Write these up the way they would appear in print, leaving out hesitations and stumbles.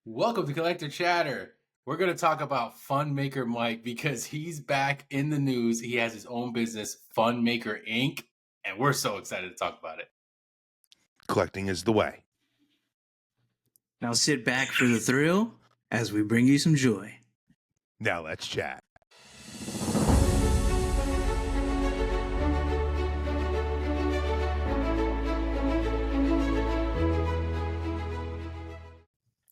Welcome to Collector Chatter. We're going to talk about FUNMAKER Mike because he's back in the news. He has his own business, FUNMAKER Inc., and we're so excited to talk about it. Collecting is the way. Now sit back for the thrill as we bring you some joy. Now let's chat.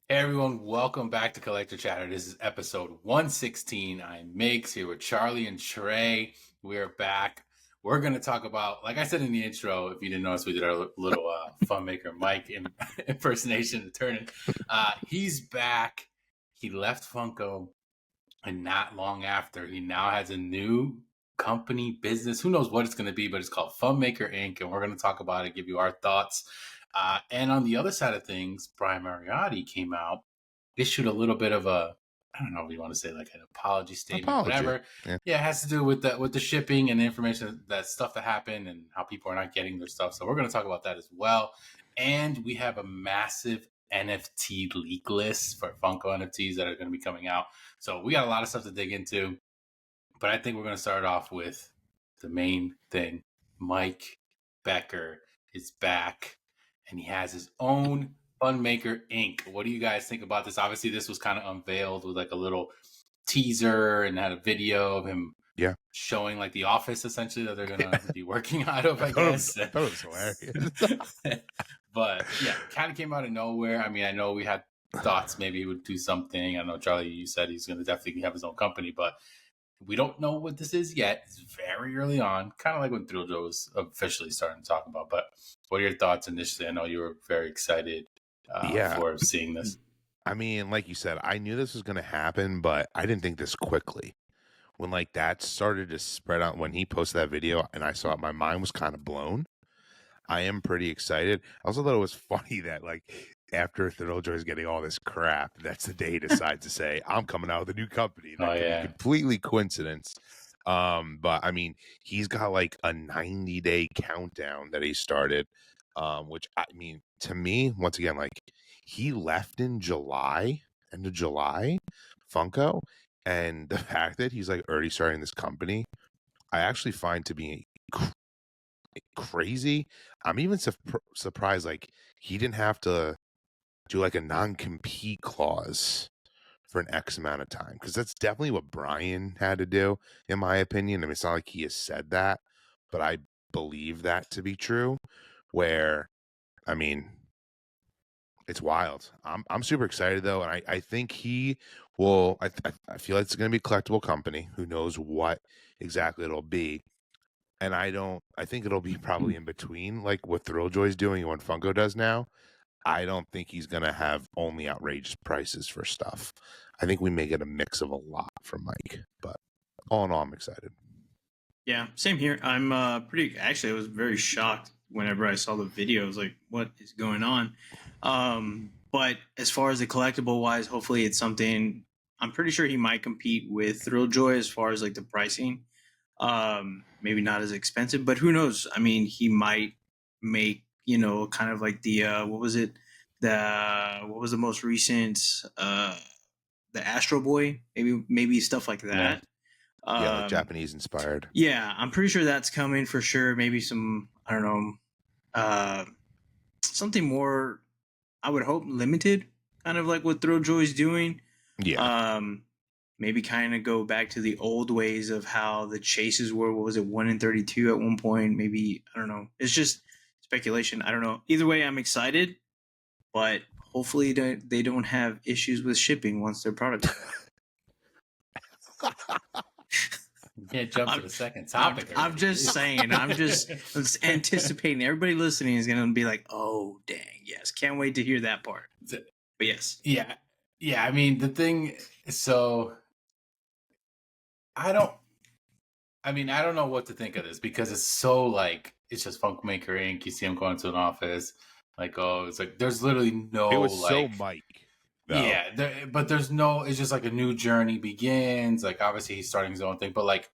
Hey everyone, welcome back to Collector Chatter. This is episode 116. I'm Migs here with Charlie and Trey. We're back. We're going to talk about, like I said in the intro, if you didn't notice, we did our little FUNMAKER Mike impersonation turning. He's back. He left Funko, and not long after, he now has a new company business. Who knows what it's going to be, but it's called FUNMAKER Inc., and we're going to talk about it, give you our thoughts. And on the other side of things, Brian Mariotti came out, issued a little bit of a, I don't know if you want to say like an apology statement, whatever. Yeah, it has to do with the shipping and the information, that stuff that happened and how people are not getting their stuff. So we're going to talk about that as well. And we have a massive NFT leak list for Funko NFTs that are going to be coming out. So we got a lot of stuff to dig into. But I think we're going to start off with the main thing. Mike Becker is back. And he has his own FUNMAKER Inc. What do you guys think about this? Obviously, this was kind of unveiled with like a little teaser and had a video of him showing like the office essentially that they're going to be working out of, I guess. That was hilarious. But yeah, kind of came out of nowhere. I mean, I know we had thoughts maybe he would do something. I know, Charlie, you said he's going to definitely have his own company, but we don't know what this is yet. It's very early on, kind of like when Thrilljoy was officially starting to talk about. But what are your thoughts initially? I know you were very excited for seeing this. I mean, like you said, I knew this was going to happen, but I didn't think this quickly. When like that started to spread out, when he posted that video and I saw it, my mind was kind of blown. I am pretty excited. I also thought it was funny that like after Thrilljoy is getting all this crap, that's the day he decides to say, I'm coming out with a new company. That could be completely coincidence. But I mean, he's got like a 90-day countdown that he started, which I mean, to me, once again, like he left in July, end of July, Funko. And the fact that he's like already starting this company, I actually find to be crazy. I'm even surprised like he didn't have to do like a non-compete clause for an X amount of time, because that's definitely what Brian had to do, in my opinion. I mean, it's not like he has said that, but I believe that to be true. Where, I mean, it's wild. I'm super excited though, and I think he will. I feel like it's going to be a collectible company. Who knows what exactly it'll be. And I think it'll be probably in between, like what Thrilljoy's doing and what Funko does now. I don't think he's going to have only outrageous prices for stuff. I think we may get a mix of a lot from Mike. But all in all, I'm excited. Yeah, same here. I'm actually, I was very shocked whenever I saw the video. I was like, what is going on? But as far as the collectible wise, hopefully it's something, I'm pretty sure he might compete with Thrilljoy as far as like the pricing. Maybe not as expensive, but who knows? I mean, he might make, kind of like the what was the most recent the Astro Boy, maybe stuff like that. Like Japanese inspired. Yeah, I'm pretty sure that's coming for sure. Maybe some, I don't know, something more, I would hope, limited, kind of like what Thrilljoy's doing. Yeah. Maybe kind of go back to the old ways of how the chases were. What was it, 1 in 32 at one point? Maybe, I don't know. It's just speculation. I don't know. Either way, I'm excited, but hopefully they don't have issues with shipping once their product. You can't jump to the second topic. I'm just saying. I'm just anticipating. Everybody listening is going to be like, oh, dang, yes. Can't wait to hear that part. But yes. Yeah. I mean, the thing, so I don't know what to think of this, because it's so like, it's just FUNKMAKER Inc. You see him going to an office, like, oh, it's like, there's literally no, it was like, so Mike. Though. Yeah, but there's no, it's just like a new journey begins. Like, obviously he's starting his own thing, but like,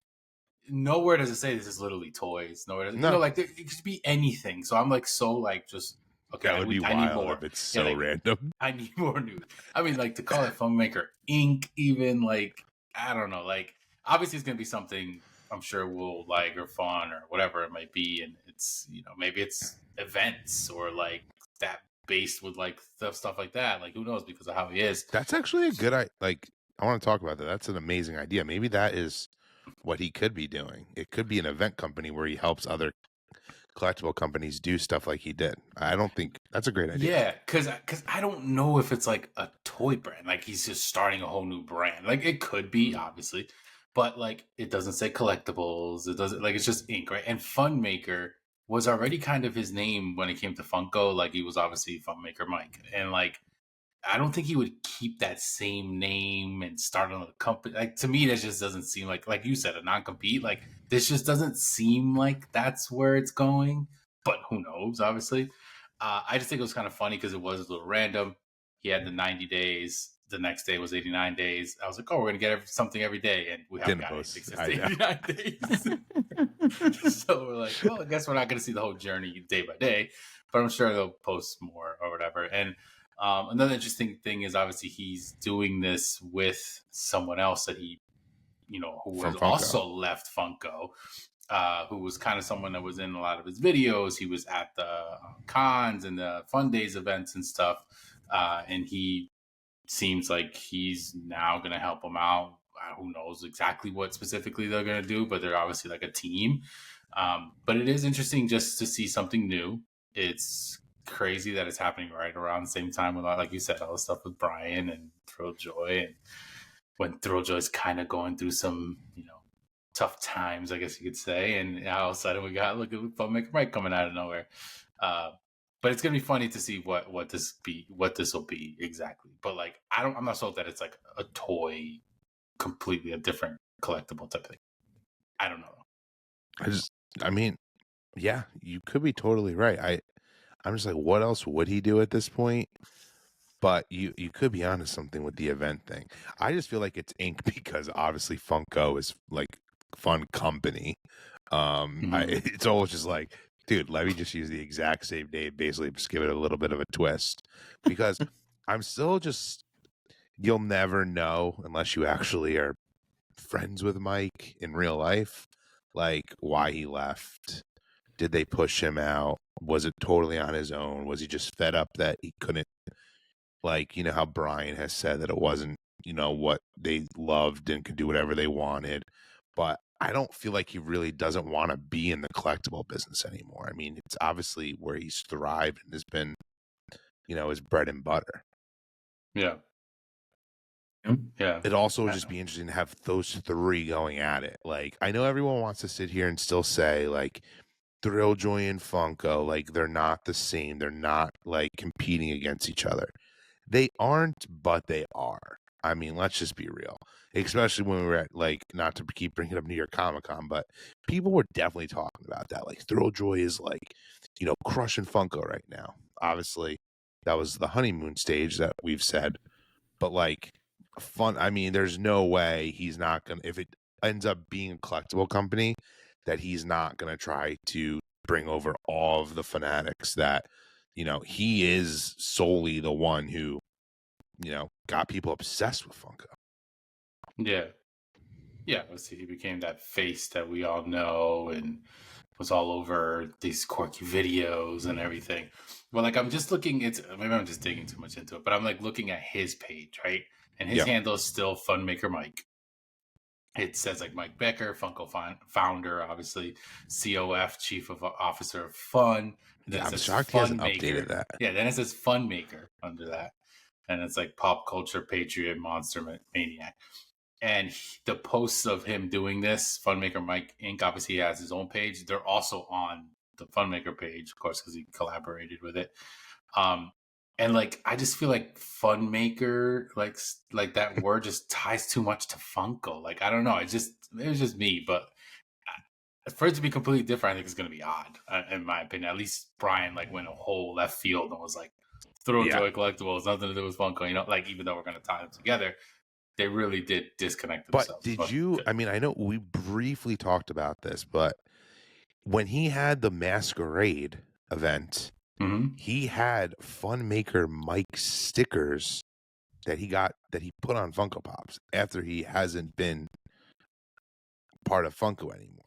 nowhere does it say this is literally toys. Nowhere does it, like, it could be anything. So I'm like, so like, just Okay, That would be I need wild more. if it's Yeah, so like, random. I need more news. I mean, like to call it FUNMAKER Inc. Even like I don't know. Like obviously it's gonna be something I'm sure we'll like or fun or whatever it might be, and it's maybe it's events or like that based with like stuff like that. Like who knows because of how he is. That's actually a good like. I want to talk about that. That's an amazing idea. Maybe that is what he could be doing. It could be an event company where he helps other collectible companies do stuff like he did. I don't think that's a great idea. Yeah, because I don't know if it's like a toy brand, like he's just starting a whole new brand. Like it could be, obviously, but like it doesn't say collectibles. It doesn't like it's just ink, right? And FUNMAKER was already kind of his name when it came to Funko. Like he was obviously FUNMAKER Mike, and like I don't think he would keep that same name and start another company. Like to me, that just doesn't seem like you said, a non-compete. Like this just doesn't seem like that's where it's going. But who knows? Obviously, I just think it was kind of funny because it was a little random. He had the 90 days. The next day was 89 days. I was like, oh, we're gonna get something every day, and we haven't got anything since 89 days. So we're like, well, I guess we're not gonna see the whole journey day by day, but I'm sure they'll post more or whatever. And another interesting thing is obviously he's doing this with someone else that he, who From has Funko. also left Funko, who was kind of someone that was in a lot of his videos. He was at the cons and the Fun Days events and stuff. And he seems like he's now going to help him out. Who knows exactly what specifically they're going to do, but they're obviously like a team. But it is interesting just to see something new. It's crazy that it's happening right around the same time with, like you said, all the stuff with Brian and Thrilljoy, and when Thrilljoy's kind of going through some, tough times, I guess you could say, and all of a sudden we got look at FUNMAKER Mike coming out of nowhere. But it's gonna be funny to see what this will be exactly. But like I'm not sold that it's like a toy, completely a different collectible type thing. I don't know. I mean, yeah, you could be totally right. I'm just like, what else would he do at this point? But you could be onto something with the event thing. I just feel like it's ink because obviously Funko is like fun company. It's always just like, dude, let me just use the exact same name, basically just give it a little bit of a twist. Because I'm still just, you'll never know unless you actually are friends with Mike in real life, like why he left. Did they push him out? Was it totally on his own? Was he just fed up that he couldn't, like, how Brian has said that it wasn't, what they loved and could do whatever they wanted. But I don't feel like he really doesn't want to be in the collectible business anymore. I mean, it's obviously where he's thrived and has been, his bread and butter. Yeah. Yeah. It'd also just be interesting to have those three going at it. Like, I know everyone wants to sit here and still say, like, Thrilljoy and Funko, like, they're not the same. They're not, like, competing against each other. They aren't, but they are. I mean, let's just be real. Especially when we were at, like, not to keep bringing up New York Comic Con, but people were definitely talking about that. Like, Thrilljoy is, like, crushing Funko right now. Obviously, that was the honeymoon stage that we've said. But, like, I mean, there's no way he's not going to, if it ends up being a collectible company, that he's not going to try to bring over all of the fanatics that, he is solely the one who, got people obsessed with Funko. Yeah. Yeah. He became that face that we all know and was all over these quirky videos and everything. Well, like I'm just looking, maybe I'm just digging too much into it, but I'm like looking at his page, right? And his handle is still FUNMAKER Mike. It says like Mike Becker, Funko founder, obviously, COF, Chief of Officer of Fun. And then I'm it says shocked he hasn't FUNMAKER. updated that. Yeah, then it says FUNMAKER under that. And it's like pop culture patriot, monster maniac. And the posts of him doing this, FUNMAKER Mike Inc., obviously he has his own page. They're also on the FUNMAKER page, of course, because he collaborated with it. And like I just feel like FUNMAKER, like that word just ties too much to Funko. Like I don't know, it was just me, but for it to be completely different, I think it's going to be odd, in my opinion. At least Brian like went a whole left field and was like, Thrilljoy Collectibles, nothing to do with Funko. Like even though we're going to tie them together, they really did disconnect themselves. But did you? I mean, I know we briefly talked about this, but when he had the Masquerade event Mm-hmm. He had FUNMAKER Mike stickers that he put on Funko Pops after he hasn't been part of Funko anymore.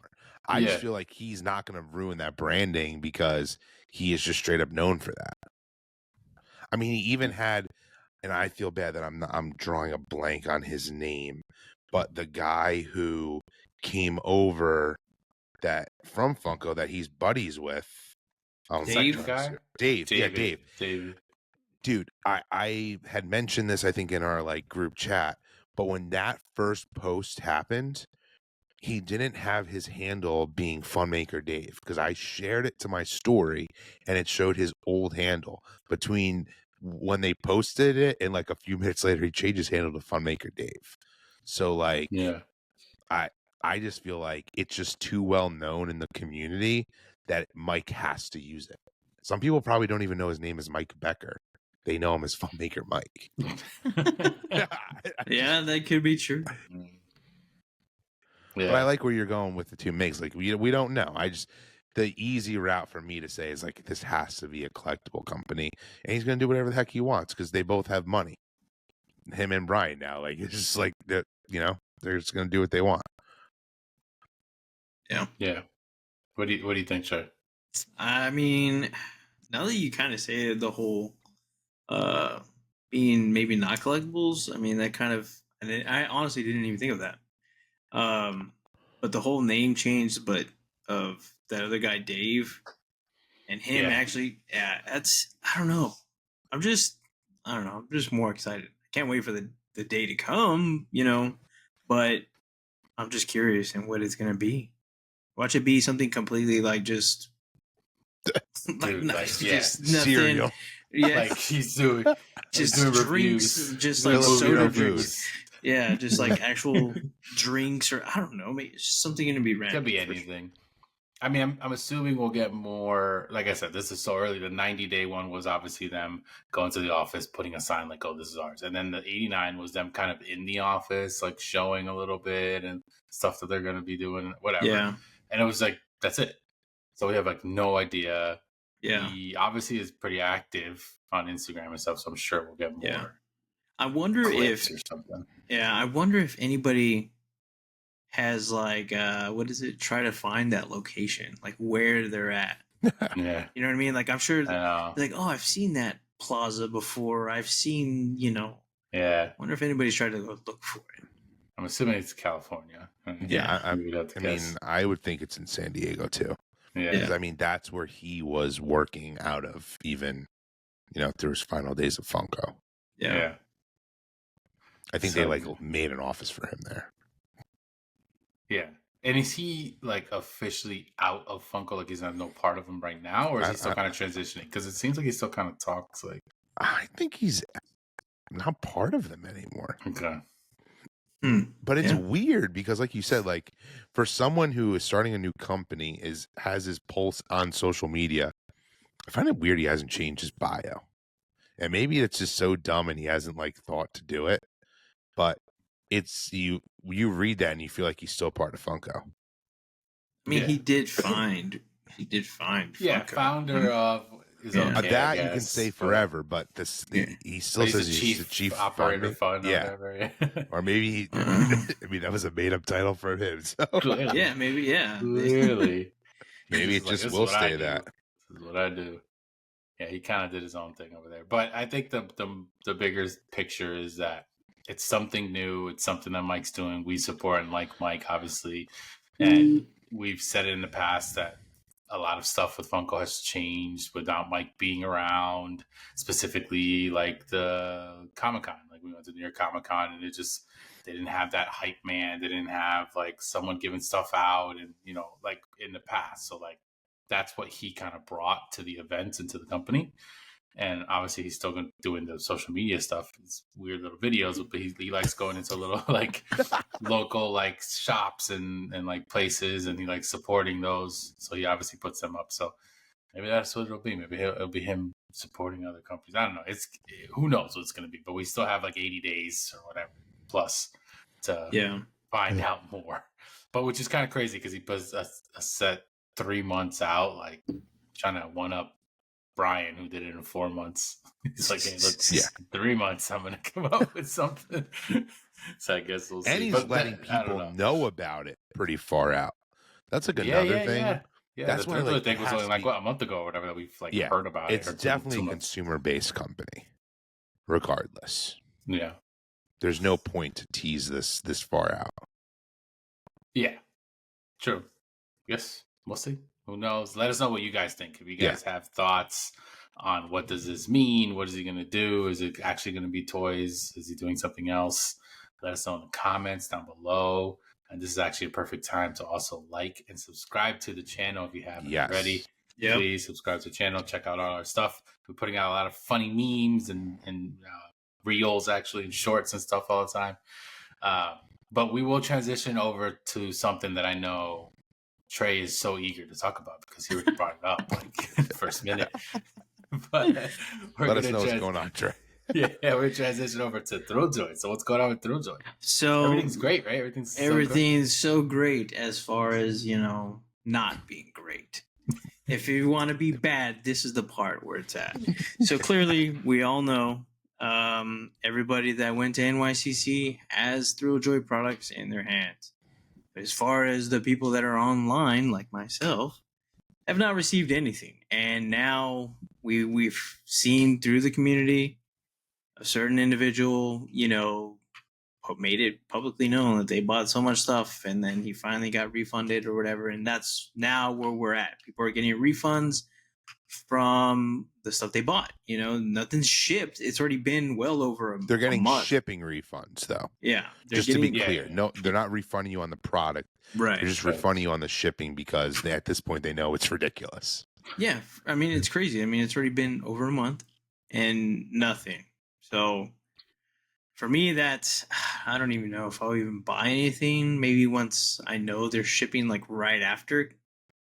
I just feel like he's not going to ruin that branding because he is just straight up known for that. I mean, he even had, and I feel bad that I'm drawing a blank on his name, but the guy who came over from Funko that he's buddies with, Dave? Dave, yeah, Dave. Dave. Dude, I had mentioned this, I think, in our like group chat, but when that first post happened, he didn't have his handle being FUNMAKER Dave because I shared it to my story and it showed his old handle. Between when they posted it and like a few minutes later, he changed his handle to FUNMAKER Dave. So like, I just feel like it's just too well known in the community that Mike has to use it. Some people probably don't even know his name is Mike Becker. They know him as FUNMAKER Mike. Yeah, that could be true. Yeah. But I like where you're going with the two makes. Like we don't know. The easy route for me to say is like this has to be a collectible company, and he's gonna do whatever the heck he wants because they both have money. Him and Brian now, like it's just like that. They're just gonna do what they want. Yeah. Yeah. What do you think, Shay? I mean, now that you kind of say the whole being maybe not collectibles, I mean that kind of, and I honestly didn't even think of that. But the whole name change, but of that other guy, Dave, and him actually, that's, I don't know. I'm just more excited. I can't wait for the day to come, but I'm just curious in what it's going to be. Watch it be something completely like just Dude, just nothing. Cereal. Yeah, like he's doing drinks, reviews, just like soda drinks. Foods. Yeah, just like actual drinks, or I don't know, maybe it's just something going to be random. Could be anything. I mean, I'm assuming we'll get more. Like I said, this is so early. The 90-day one was obviously them going to the office, putting a sign like, "Oh, this is ours," and then the 89 was them kind of in the office, like showing a little bit and stuff that they're going to be doing, whatever. Yeah, and it was like that's it. So we have like no idea. Yeah, he obviously is pretty active on Instagram and stuff, so I'm sure we'll get more. Yeah. I wonder if or something. Yeah, I wonder if anybody has like what is it? Try to find that location, like where they're at. Yeah, You know what I mean? Like I'm sure, I know. like, oh, I've seen that plaza before. I've seen, Yeah, I wonder if anybody's tried to go look for it. I'm assuming it's California. Yeah, I guess. mean, I would think it's in San Diego too. Yeah. Because I mean, that's where he was working out of, even through his final days of Funko. Yeah. I think they like made an office for him there. Yeah. And is he like officially out of Funko? Like he's not no part of them right now, or is he still kind of transitioning? Because it seems like he still kind of talks like. I think he's not part of them anymore. Okay. But it's weird because, like you said, like for someone who is starting a new company, has his pulse on social media, I find it weird he hasn't changed his bio. And maybe it's just so dumb and he hasn't like thought to do it. But it's you read that and you feel like he's still part of Funko. I mean, he did find Funko. Yeah, founder of his own. That you can say forever, but he still says he's the chief operator fund. Yeah, or maybe I mean that was a made up title for him. So. Clearly. Yeah, maybe. Yeah, clearly. Maybe it just will stay that. This is what I do. Yeah, he kind of did his own thing over there. But I think the bigger picture is that it's something new. It's something that Mike's doing. We support and like Mike, obviously. And we've said it in the past that a lot of stuff with Funko has changed without Mike being around, specifically like the Comic-Con. Like we went to New York Comic-Con and they didn't have that hype man. They didn't have like someone giving stuff out and, like in the past. So like that's what he kind of brought to the events and to the company. And obviously he's still doing the social media stuff. It's weird little videos, but he likes going into little like local like shops and like places, and he likes supporting those. So he obviously puts them up. So maybe that's what it'll be. Maybe it'll be him supporting other companies. I don't know. Who knows what it's going to be, but we still have like 80 days or whatever plus to find out more. But which is kind of crazy because he puts a set 3 months out, like trying to one up Brian, who did it in 4 months. He's like, hey, look, Yeah. 3 months, I'm gonna come up with something. So I guess we'll see. And he's But letting I don't people know about it pretty far out. That's like Yeah, another yeah, thing. yeah. Yeah, That's the why, Thrilljoy like, thing it was has only to like be- what, a month ago or whatever that we've like Yeah, heard about it's it. Or definitely two a months. consumer-based company, regardless. Yeah, There's no point to tease this far out. yeah, true. Yes, we'll see. Who knows? Let us know what you guys think. If you Yeah. guys have thoughts on what does this mean, what is he going to do? Is it actually going to be toys? Is he doing something else? Let us know in the comments down below. And this is actually a perfect time to also like and subscribe to the channel if you haven't already. Yep. Please subscribe to the channel. Check out all our stuff. We're putting out a lot of funny memes and reels, actually, and shorts and stuff all the time. But we will transition over to something that I know Trey is so eager to talk about because he already brought it up like in the first minute. But Let us know what's going on, Trey. Yeah, we're transitioning over to Thrilljoy. So what's going on with Thrilljoy? So Everything's great, right? Everything's so great as far as, not being great. If you want to be bad, this is the part where it's at. So clearly, we all know everybody that went to NYCC has Thrilljoy products in their hands. But as far as the people that are online, like myself, have not received anything. And now we've seen through the community a certain individual, made it publicly known that they bought so much stuff and then he finally got refunded or whatever. And that's now where we're at. People are getting refunds from the stuff they bought. Nothing's shipped. It's already been well over They're getting a month. shipping refunds, though. Yeah. Just to be clear, no, they're not refunding you on the product. Right. They're just refunding you on the shipping because at this point they know it's ridiculous. Yeah. I mean, it's crazy. I mean, it's already been over a month and nothing. So for me, I don't even know if I'll even buy anything. Maybe once I know they're shipping like right after,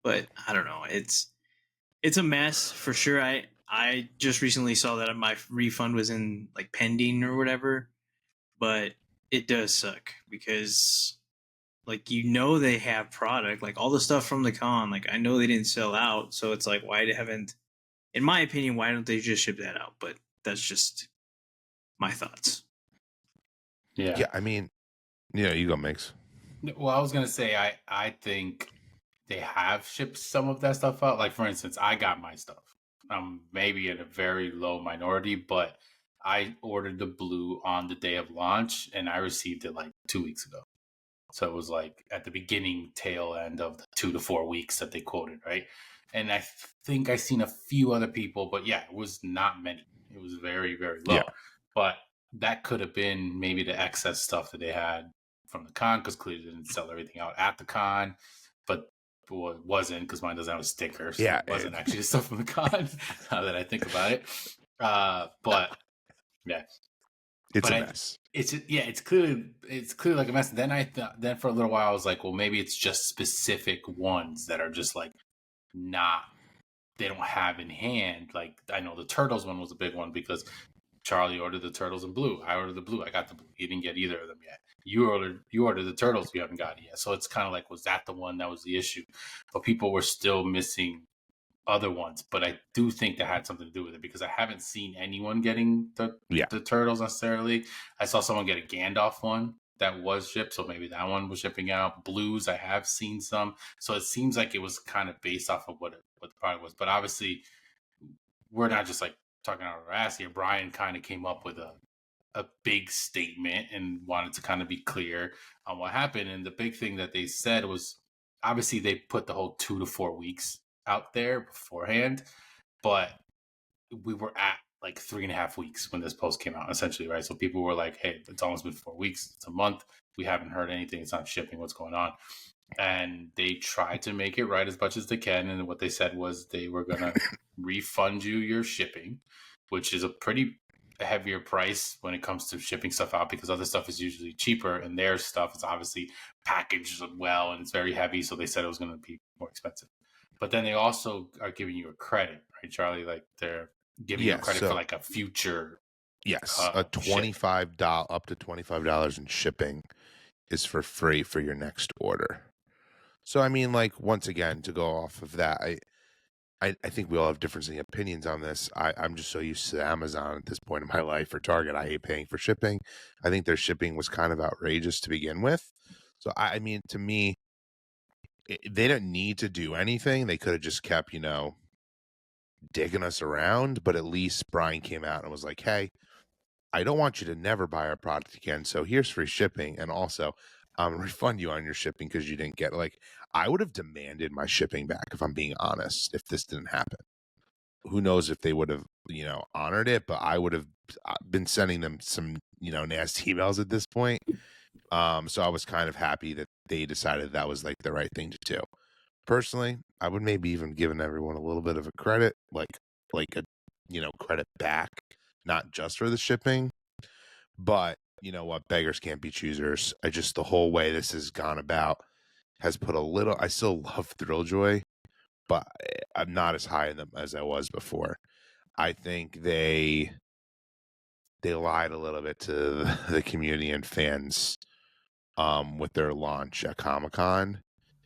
but I don't know. It's a mess for sure. I just recently saw that my refund was in like pending or whatever, but it does suck because like they have product, like all the stuff from the con, like I know they didn't sell out, so it's like why haven't, in my opinion, why don't they just ship that out? But that's just my thoughts. Yeah, I mean, you go, Mix. Well, I was gonna say I think they have shipped some of that stuff out. Like for instance, I got my stuff. Maybe in a very low minority, but I ordered the blue on the day of launch and I received it like 2 weeks ago. So it was like at the beginning tail end of the 2 to 4 weeks that they quoted, right? And I think I seen a few other people, but yeah, it was not many. It was very, very low. Yeah. But that could have been maybe the excess stuff that they had from the con because clearly they didn't sell everything out at the con. But it wasn't because mine doesn't have a sticker. So it wasn't actually the stuff from the con now that I think about it. But yeah. It's a mess. It's clearly like a mess. Then then for a little while I was like, well, maybe it's just specific ones that are just like they don't have in hand. Like I know the Turtles one was a big one because Charlie ordered the Turtles in blue. I ordered the blue. I got the blue. He didn't get either of them yet. You ordered the Turtles. You haven't got it yet. So it's kind of like, was that the one that was the issue? But people were still missing other ones. But I do think that had something to do with it because I haven't seen anyone getting the Turtles necessarily. I saw someone get a Gandalf one that was shipped. So maybe that one was shipping out. Blues, I have seen some. So it seems like it was kind of based off of what the product was. But obviously, we're not just like talking out of our ass here. Brian kind of came up with a big statement and wanted to kind of be clear on what happened. And the big thing that they said was obviously they put the whole 2 to 4 weeks out there beforehand, but we were at like 3.5 weeks when this post came out, essentially, right? So people were like, hey, it's almost been 4 weeks. It's a month. We haven't heard anything. It's not shipping. What's going on? And they tried to make it right as much as they can. And what they said was they were going to refund you your shipping, which is a pretty heavier price when it comes to shipping stuff out because other stuff is usually cheaper and their stuff is obviously packaged well and it's very heavy. So they said it was going to be more expensive. But then they also are giving you a credit, right, Charlie? Like they're giving you a credit for like a future. Yes, a $25 up to $25 in shipping is for free for your next order. So I mean, like once again, to go off of that, I think we all have different opinions on this. I'm just so used to Amazon at this point in my life, or Target. I hate paying for shipping. I think their shipping was kind of outrageous to begin with. So I mean, to me, they didn't need to do anything. They could have just kept, digging us around. But at least Brian came out and was like, "Hey, I don't want you to never buy our product again. So here's free shipping, and also refund you on your shipping because you didn't get it." Like, I would have demanded my shipping back if I'm being honest. If this didn't happen, who knows if they would have, honored it? But I would have been sending them some, nasty emails at this point. So I was kind of happy that they decided that was like the right thing to do. Personally, I would maybe even given everyone a little bit of a credit, like a credit back, not just for the shipping. But you know what? Beggars can't be choosers. The whole way this has gone about has put a little. I still love Thrilljoy, but I'm not as high in them as I was before. I think they lied a little bit to the community and fans with their launch at Comic-Con.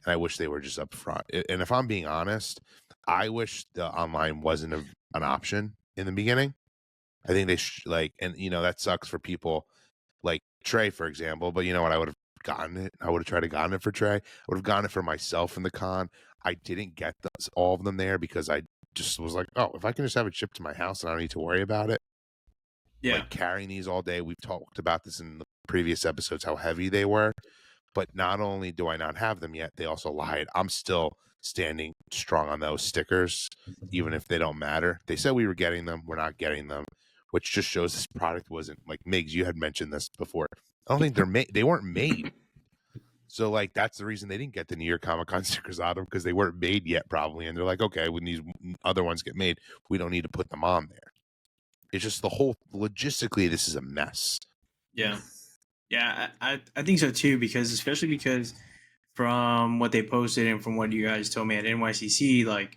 And I wish they were just upfront. And if I'm being honest, I wish the online wasn't an option in the beginning. I think they and that sucks for people like Trey, for example. But you know what? I would have gotten it. I would have tried to gotten it for Trey. I would have gotten it for myself in the con. I didn't get all of them there because I just was like, oh, if I can just have it shipped to my house and I don't need to worry about it. Yeah. Like carrying these all day. We've talked about this in the previous episodes, how heavy they were. But not only do I not have them yet, they also lied. I'm still standing strong on those stickers, even if they don't matter. They said we were getting them. We're not getting them, which just shows this product wasn't like Migs. You had mentioned this before. I don't think they're made. They weren't made. So like that's the reason they didn't get the New York Comic Con stickers on them, because they weren't made yet, probably. And they're like, okay, when these other ones get made, we don't need to put them on there. It's just the whole logistically, this is a mess. Yeah. Yeah, I think so too, especially because from what they posted and from what you guys told me at NYCC, like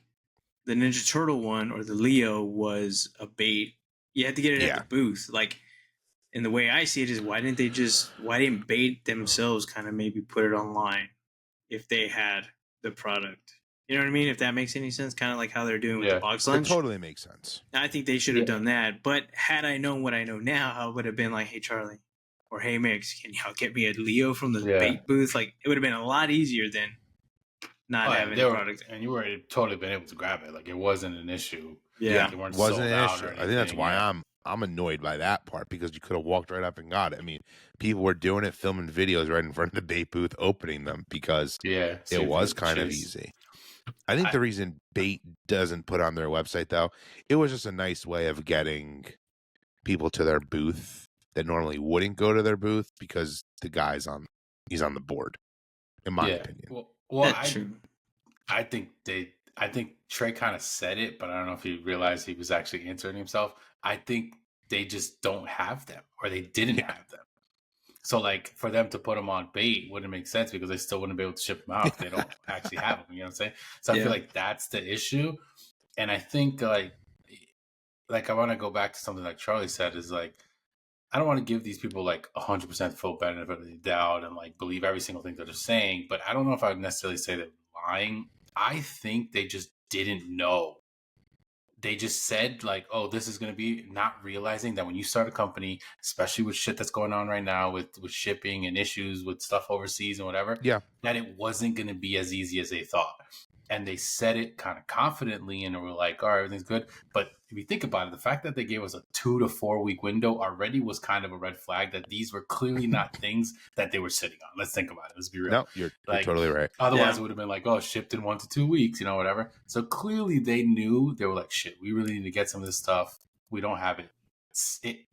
the Ninja Turtle one or the Leo was a bait. You had to get it at the booth. Like, and the way I see it is, why didn't bait themselves kind of maybe put it online if they had the product? You know what I mean? If that makes any sense, kind of like how they're doing with the box lunch. It totally makes sense. I think they should have done that. But had I known what I know now, I would have been like, hey, Charlie, or hey, Mix, can y'all get me a Leo from the bait booth? Like, it would have been a lot easier than not having the product. And you were totally been able to grab it. Like, it wasn't an issue. Yeah. Like, it wasn't an issue. I think that's why I'm annoyed by that part, because you could have walked right up and got it. I mean, people were doing it, filming videos right in front of the bait booth, opening them, because it was kind of easy. I think the reason Bait doesn't put on their website, though, it was just a nice way of getting people to their booth that normally wouldn't go to their booth, because the guy's he's on the board, in my opinion. Well, I think Trey kind of said it, but I don't know if he realized he was actually answering himself. I think they just don't have them, or they didn't have them. So, like, for them to put them on Bait wouldn't make sense, because they still wouldn't be able to ship them out if they don't actually have them. You know what I'm saying? So I feel like that's the issue. And I think, like I want to go back to something like Charlie said, is like, I don't want to give these people like 100% full benefit of the doubt and like believe every single thing that they're saying. But I don't know if I would necessarily say they're lying. I think they just didn't know. They just said like, oh, this is going to be, not realizing that when you start a company, especially with shit that's going on right now with shipping and issues with stuff overseas and whatever, that it wasn't going to be as easy as they thought. And they said it kind of confidently, and we're like, all right, everything's good. But if you think about it, the fact that they gave us a 2 to 4 week window already was kind of a red flag that these were clearly not things that they were sitting on. Let's think about it. Let's be real. No, you're totally right. Otherwise, it would have been like, oh, shipped in 1 to 2 weeks, whatever. So clearly they knew. They were like, shit, we really need to get some of this stuff. We don't have it.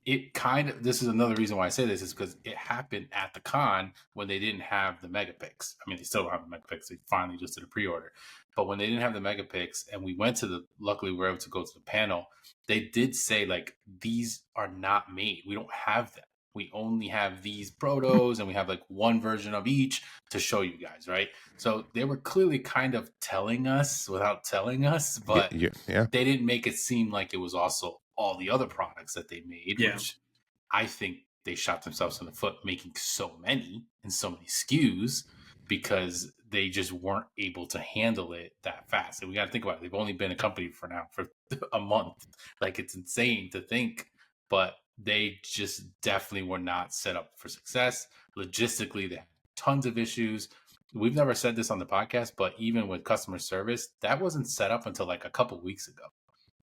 It kind of, this is another reason why I say this, is because it happened at the con when they didn't have the megapix. I mean, they still don't have the megapix. They finally just did a pre-order. But when they didn't have the megapix and we went to luckily we were able to go to the panel, they did say like, these are not made. We don't have them. We only have these protos, and we have like one version of each to show you guys, right? So they were clearly kind of telling us without telling us, but they didn't make it seem like it was also all the other products that they made, which I think they shot themselves in the foot making so many and so many SKUs. because they just weren't able to handle it that fast. And we got to think about it. They've only been a company for a month. Like, it's insane to think, but they just definitely were not set up for success. Logistically, they had tons of issues. We've never said this on the podcast, but even with customer service, that wasn't set up until like a couple weeks ago.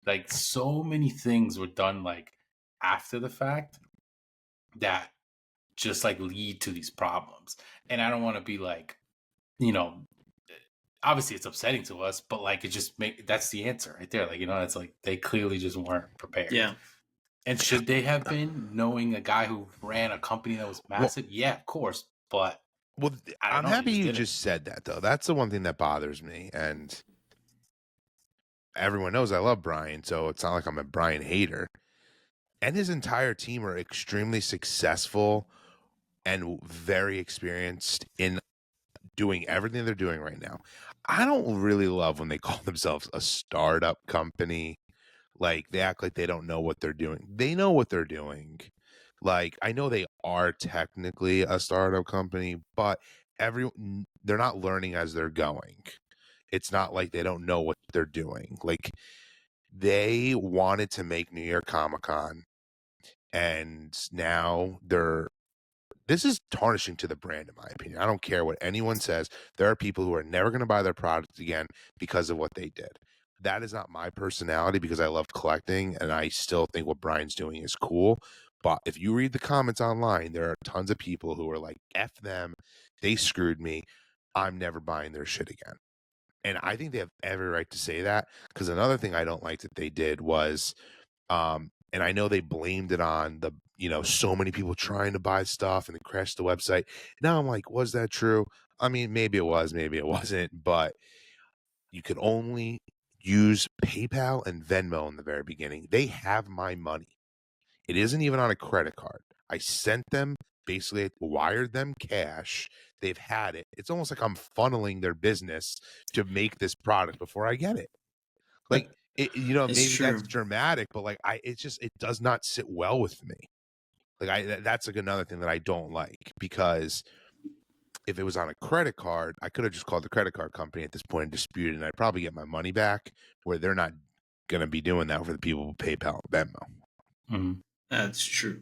Like, so many things were done like after the fact that just like lead to these problems. And I don't want to be like, obviously it's upsetting to us, but like, that's the answer right there. Like, it's like they clearly just weren't prepared. Yeah. And should they have been, knowing a guy who ran a company that was massive? Yeah, of course. But I'm happy you just said that, though. That's the one thing that bothers me. And everyone knows I love Brian, so it's not like I'm a Brian hater. And his entire team are extremely successful and very experienced in doing everything they're doing right now. I don't really love when they call themselves a startup company. Like, they act like they don't know what they're doing. They know what they're doing. Like, I know they are technically a startup company, but they're not learning as they're going. It's not like they don't know what they're doing. Like, they wanted to make New York Comic-Con, and now this is tarnishing to the brand, in my opinion. I don't care what anyone says. There are people who are never going to buy their product again because of what they did. That is not my personality, because I love collecting, and I still think what Brian's doing is cool. But if you read the comments online, there are tons of people who are like, F them, they screwed me, I'm never buying their shit again. And I think they have every right to say that, because another thing I don't like that they did was, and I know they blamed it on the, so many people trying to buy stuff and they crashed the website. Now I'm like, was that true? I mean, maybe it was, maybe it wasn't, but you could only use PayPal and Venmo in the very beginning. They have my money. It isn't even on a credit card. I sent them, basically wired them cash. They've had it. It's almost like I'm funneling their business to make this product before I get it. Like, maybe true. that's dramatic, but like, it does not sit well with me. Like, that's like another thing that I don't like, because if it was on a credit card, I could have just called the credit card company at this point and disputed, and I'd probably get my money back, where they're not going to be doing that for the people who PayPal and Venmo. Mm-hmm. That's true.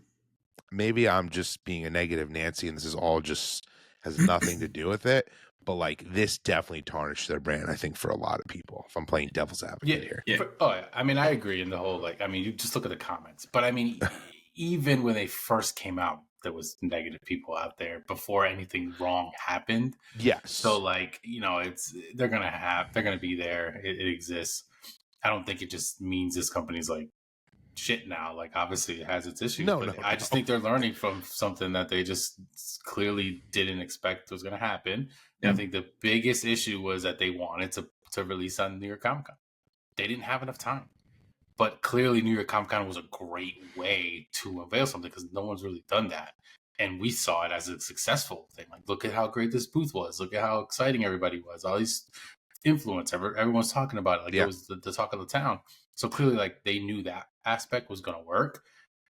Maybe I'm just being a negative Nancy, and this is all just has nothing to do with it. But like, this definitely tarnished their brand, I think, for a lot of people. If I'm playing devil's advocate here. Yeah. I mean, I agree in the whole, like, I mean, you just look at the comments. But I mean, even when they first came out, there was negative people out there before anything wrong happened. Yes. So like, they're gonna be there. It exists. I don't think it just means this company's like shit now. Like, obviously it has its issues, I just think they're learning from something that they just clearly didn't expect was going to happen. Yeah. I think the biggest issue was that they wanted to release on New York Comic Con. They didn't have enough time, but clearly New York Comic Con was a great way to unveil something, because no one's really done that. And we saw it as a successful thing. Like, look at how great this booth was. Look at how exciting everybody was. All these influence, everyone's talking about it. Like, it was the talk of the town. So clearly, like, they knew that aspect was going to work.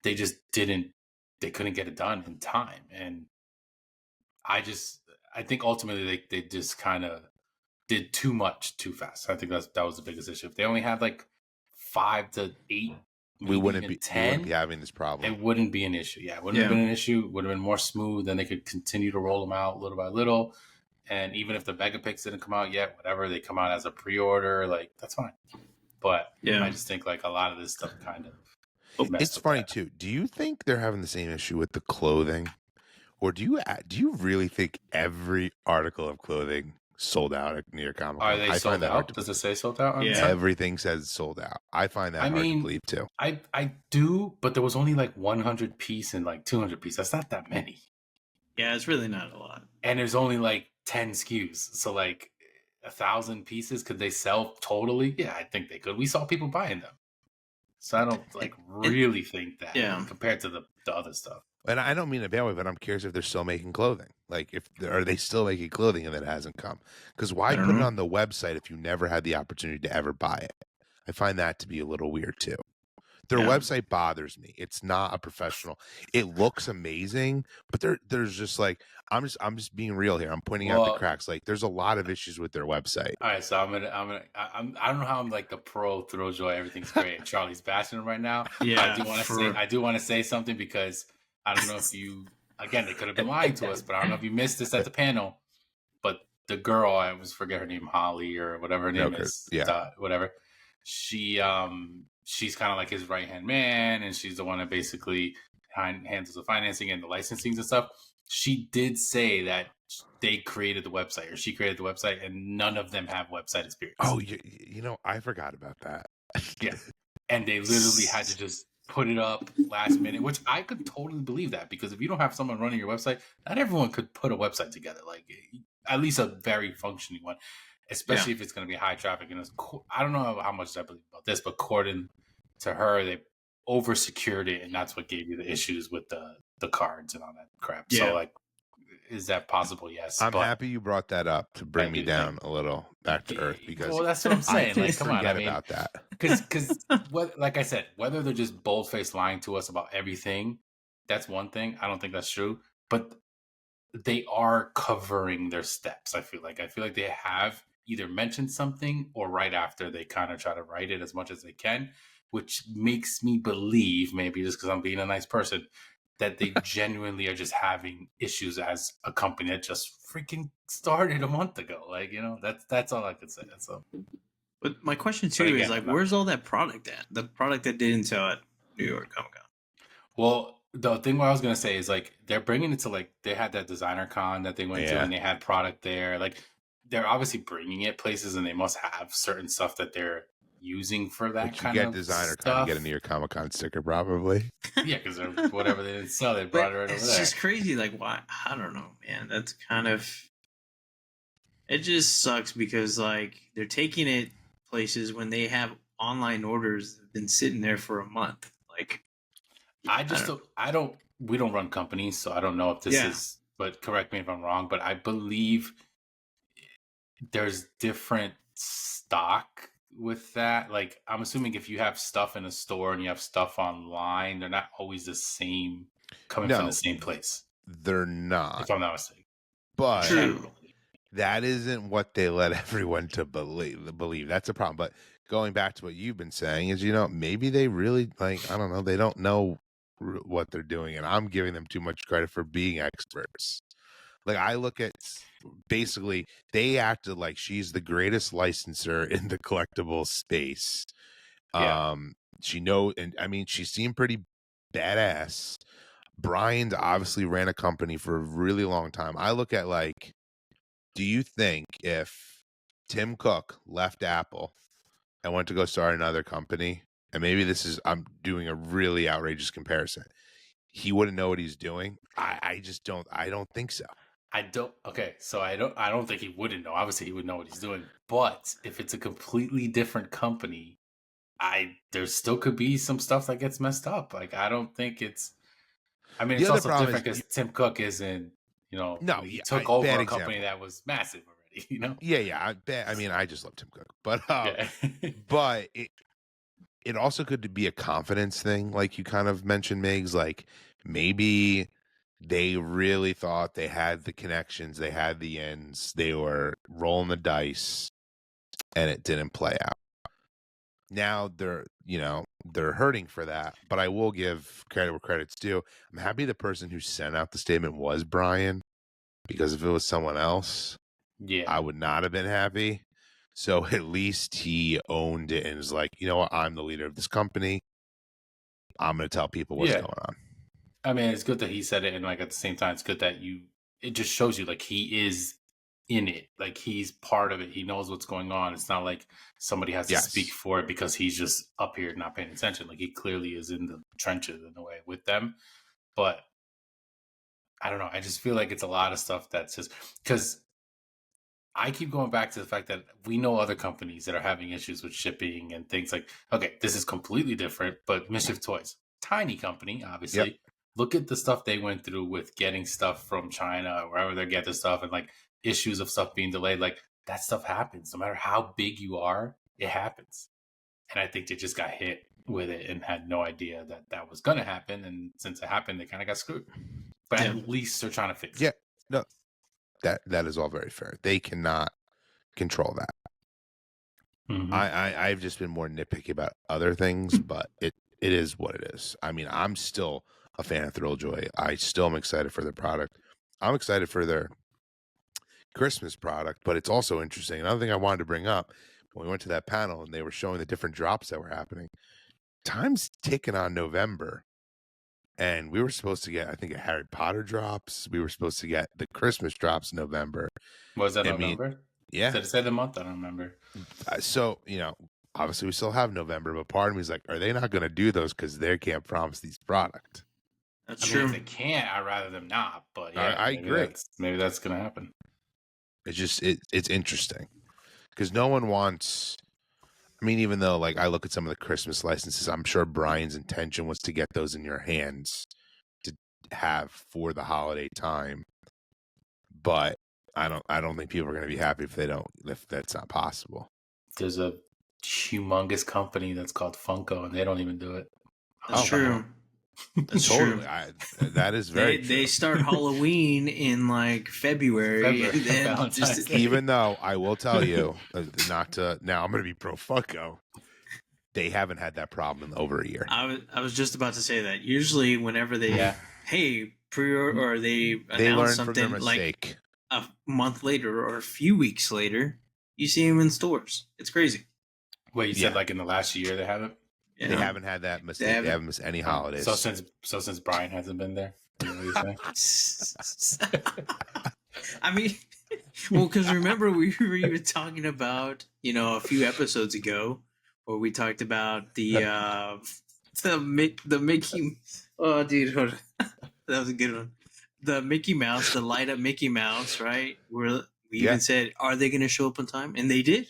They just they couldn't get it done in time. And I think ultimately they just kind of did too much too fast. I think that was the biggest issue. If they only had like 5 to 8, we wouldn't be having this problem. It wouldn't be an issue. Yeah, it wouldn't have been an issue. It would have been more smooth, and they could continue to roll them out little by little. And even if the Mega Picks didn't come out yet, whatever, they come out as a pre-order, like, that's fine. But I just think like a lot of this stuff kind of it's funny too. Do you think they're having the same issue with the clothing, or do you really think every article of clothing sold out at New York Comic Con? Are they sold out? Does it say sold out? Yeah. Everything says sold out. I find that hard to believe too. I do, but there was only like 100 piece and like 200 piece. That's not that many. Yeah, it's really not a lot. And there's only like 10 SKUs. So like 1,000 pieces, could they sell totally? Yeah, I think they could. We saw people buying them. So I don't really think that compared to the other stuff. And I don't mean it bad way, but I'm curious if they're still making clothing. Like, are they still making clothing and it hasn't come? Because why put it on the website if you never had the opportunity to ever buy it? I find that to be a little weird too. Their Yeah. website bothers me. It's not a professional. It looks amazing, but there's just like I'm just being real here. I'm pointing out the Well, cracks. Like there's a lot of issues with their website. all right, so I don't know how I'm like the pro Thrilljoy. Everything's great. Charlie's bashing him right now. Yeah. I do want to say something because I don't know if you, again, they could have been lying to us, but I don't know if you missed this at the panel. But the girl, I always forget her name, Holly or whatever her name is, whatever. She's kind of like his right hand man, and she's the one that basically handles the financing and the licensing and stuff. She did say that they created the website, or she created the website, and none of them have website experience. Oh, you know, I forgot about that. Yeah, and they literally had to just put it up last minute, which I could totally believe that, because if you don't have someone running your website, not everyone could put a website together, like at least a very functioning one, especially if it's going to be high traffic. And I don't know how much I believe about this, but according to her, they over secured it, and that's what gave you the issues with the cards and all that crap. Yeah. So like, is that possible? Yes. I'm happy you brought that up to bring me down a little back to earth, because well, that's what I'm saying. Like, come on, I mean, about that. Because like I said, whether they're just bold-faced lying to us about everything, that's one thing. I don't think that's true, but they are covering their steps. I feel like they have either mentioned something, or right after they kind of try to write it as much as they can, which makes me believe, maybe just because I'm being a nice person, that they genuinely are just having issues as a company that just freaking started a month ago. Like, you know, that's all I could say. That's all. But my question too is like, where's all that product at? The product that didn't sell at New York Comic Con. Well, the thing what I was gonna say is like, they're bringing it to, like, they had that designer con that they went to, and they had product there. Like, they're obviously bringing it places, and they must have certain stuff that they're using for that kind of designer stuff. con to get a New York Comic Con sticker, probably. Yeah, because whatever they didn't sell, they brought it right over there. It's just crazy. Like, why? I don't know, man. That's kind of. It just sucks because like they're taking it places when they have online orders that have been sitting there for a month. Like, we don't run companies, so I don't know if this is, but correct me if I'm wrong, but I believe there's different stock with that. Like, I'm assuming if you have stuff in a store and you have stuff online, they're not always the same, coming from the same place. They're not. If I'm not mistaken. But that isn't what they let everyone to believe. That's a problem. But going back to what you've been saying is, you know, maybe they really, like, I don't know, they don't know what they're doing, and I'm giving them too much credit for being experts. Like, I look at, basically, they acted like she's the greatest licensor in the collectible space. She and I mean, she seemed pretty badass. Brian's obviously ran a company for a really long time. I look at, like, do you think if Tim Cook left Apple and went to go start another company, and maybe I'm doing a really outrageous comparison, he wouldn't know what he's doing? I don't think so. So I don't think he wouldn't know. Obviously he would know what he's doing. But if it's a completely different company, there still could be some stuff that gets messed up. Like, I don't think it's, I mean, it's also different because Tim Cook isn't, you know, he took over a company that was massive already, you know? Yeah. I mean, I just love Tim Cook, but but it also could be a confidence thing, like you kind of mentioned, Migs. Like, maybe they really thought they had the connections, they had the ends, they were rolling the dice, and it didn't play out. Now they're hurting for that, but I will give credit where credit's due. I'm happy the person who sent out the statement was Brian, because if it was someone else, I would not have been happy. So at least he owned it and was like, you know what, I'm the leader of this company. I'm going to tell people what's going on. I mean, it's good that he said it, and like at the same time, it's good that it just shows you like he is in it, like he's part of it. He knows what's going on. It's not like somebody has to speak for it because he's just up here not paying attention. Like, he clearly is in the trenches in a way with them. But I don't know. I just feel like it's a lot of stuff that's just because I keep going back to the fact that we know other companies that are having issues with shipping and things like, okay, this is completely different, but Mischief Toys, tiny company, obviously. Look at the stuff they went through with getting stuff from China or wherever they get the stuff, and like issues of stuff being delayed. Like, that stuff happens. No matter how big you are, it happens. And I think they just got hit with it and had no idea that that was going to happen. And since it happened, they kind of got screwed. But at least they're trying to fix it. No, that is all very fair. They cannot control that. Mhm. I've just been more nitpicky about other things, but it is what it is. I mean, I'm still a fan of Thrilljoy. I still am excited for their product. I'm excited for their Christmas product, but it's also interesting. Another thing I wanted to bring up when we went to that panel and they were showing the different drops that were happening. Time's ticking on November, and we were supposed to get, I think, a Harry Potter drops. We were supposed to get the Christmas drops in November. Was that November? Yeah. Did it say the month? I don't remember. So, obviously we still have November, but part of me is like, are they not going to do those because they can't promise these product? That's I true. mean, if they can't, I'd rather them not. But yeah, I agree. Maybe that's going to happen. It's just it's interesting because no one wants. I mean, even though like I look at some of the Christmas licenses, I'm sure Brian's intention was to get those in your hands to have for the holiday time. But I don't think people are going to be happy if that's not possible. There's a humongous company that's called Funko, and they don't even do it. That's true. That's Totally. true. That is very true. They start Halloween in like February. And then just, even though I will tell you, now I'm going to be pro Funko. They haven't had that problem in over a year. I was just about to say that. Usually, whenever they pre-order or they announce something like a month later or a few weeks later, you see them in stores. It's crazy. Wait, you said like in the last year they haven't? Yeah. They haven't had that mistake. They haven't missed any holidays. So since Brian hasn't been there, you know what you're saying? I mean, well, because remember we were even talking about a few episodes ago where we talked about the Mickey. Oh, dude, hold on. That was a good one. The Mickey Mouse, the light up Mickey Mouse, right? Where we even said, are they going to show up on time? And they did.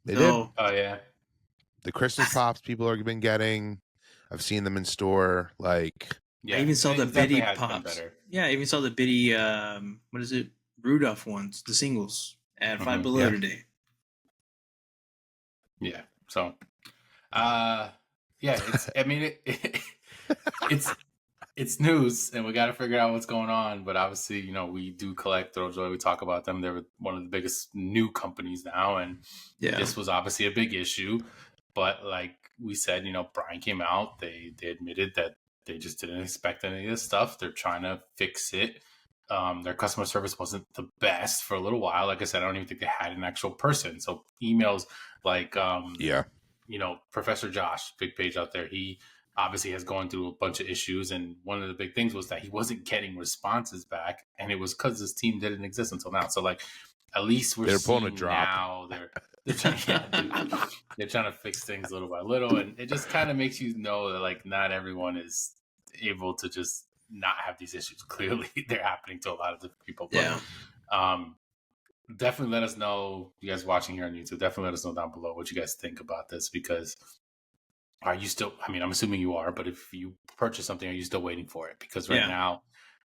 They did. Oh yeah. The Christmas pops people have been getting. I've seen them in store. Like, I even saw the Biddy pops. Yeah, I even saw the Biddy. What is it? Rudolph ones, the singles at Five Below today. Yeah. So, it's. I mean, it's news, and we got to figure out what's going on. But obviously, we do collect Thrilljoy. We talk about them. They're one of the biggest new companies now, and this was obviously a big issue. But like we said, Brian came out. They admitted that they just didn't expect any of this stuff. They're trying to fix it. Their customer service wasn't the best for a little while. Like I said, I don't even think they had an actual person. So emails like, Professor Josh, big page out there, he obviously has gone through a bunch of issues. And one of the big things was that he wasn't getting responses back. And it was because his team didn't exist until now. So like, at least they're pulling a drop now. They're trying to fix things little by little. And it just kind of makes you know that like not everyone is able to just not have these issues. Clearly they're happening to a lot of different people. But definitely let us know, you guys watching here on YouTube, definitely let us know down below what you guys think about this, because are you still, I mean, I'm assuming you are, but if you purchase something, are you still waiting for it? Because right now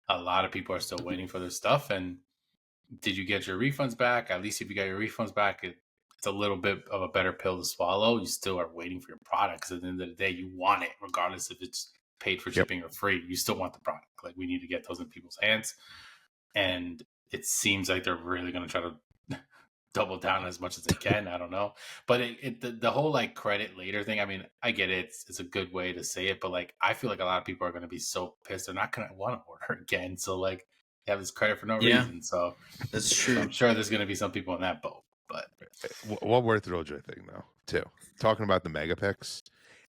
a lot of people are still waiting for their stuff. And did you get your refunds back? At least if you got your refunds back, it's a little bit of a better pill to swallow. You still are waiting for your product, because at the end of the day, you want it, regardless if it's paid for shipping or free. You still want the product. Like, we need to get those in people's hands. And it seems like they're really going to try to double down as much as they can. I don't know. But the whole like credit later thing, I mean, I get it. It's a good way to say it. But like, I feel like a lot of people are going to be so pissed. They're not going to want to order again. So like, they have this credit for no reason. So that's true. I'm sure there's going to be some people in that boat. But one more Thrilljoy thing though, too. Talking about the mega picks.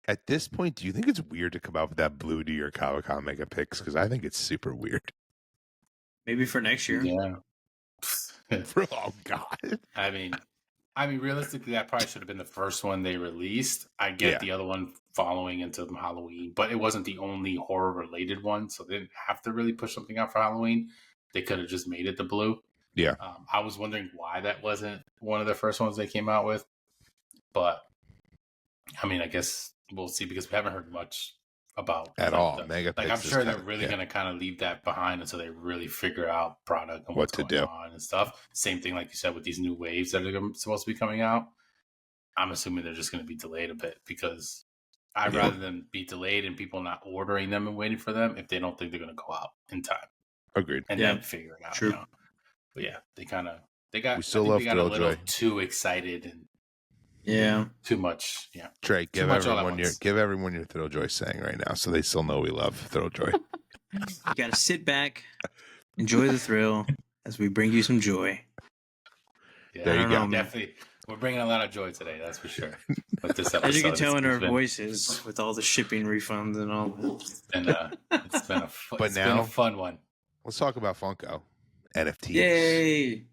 At this point, do you think it's weird to come out with that blue to your Comic-Con mega picks? Because I think it's super weird. Maybe for next year. Yeah. Oh God. I mean, realistically, that probably should have been the first one they released. I get the other one following into Halloween, but it wasn't the only horror related one, so they didn't have to really push something out for Halloween. They could have just made it the blue. Yeah. I was wondering why that wasn't one of the first ones they came out with, but I mean, I guess we'll see, because we haven't heard much about at all. Mega like, I'm sure they're really going to kind of leave that behind until they really figure out product and what's going on and stuff. Same thing, like you said, with these new waves that are supposed to be coming out. I'm assuming they're just going to be delayed a bit, because I'd Yeah. rather them be delayed and people not ordering them and waiting for them if they don't think they're going to go out in time. Agreed. And Yeah. then figure it out. True. You know? But yeah, they got. We still love they got a little Thrilljoy. too excited and Yeah. too much. Yeah. Trey, Too much all at once. give everyone your Thrilljoy saying right now, so they still know we love Thrilljoy. You got to sit back, enjoy the thrill as we bring you some joy. Yeah, There you I don't go. know, man. Definitely, we're bringing a lot of joy today. That's for sure. With this episode, As you can tell in it's our been- voices, with all the shipping refunds and all that. it's been a But it's been now- a fun one. Let's talk about Funko NFTs. Yay!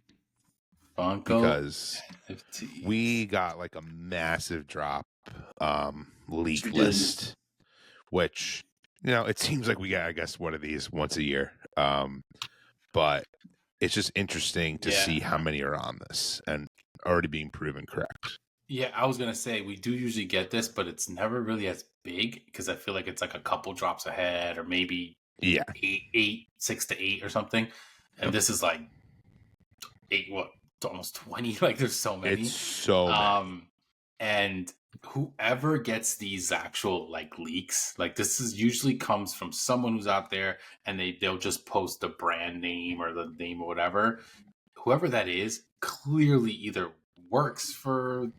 Funko Because NFT. we got like a massive drop leak We did. list, which, you know, it seems like we got, I guess, one of these once a year. But it's just interesting to Yeah. see how many are on this and already being proven correct. Yeah, I was gonna say we do usually get this, but it's never really as big because I feel like it's like a couple drops ahead, or maybe Yeah. 6 to 8 or something. And this is like 8, almost 20. Like there's so many. It's so many. And whoever gets these actual like leaks, like this is usually comes from someone who's out there, and they'll just post the brand name or the name or whatever. Whoever that is clearly either works for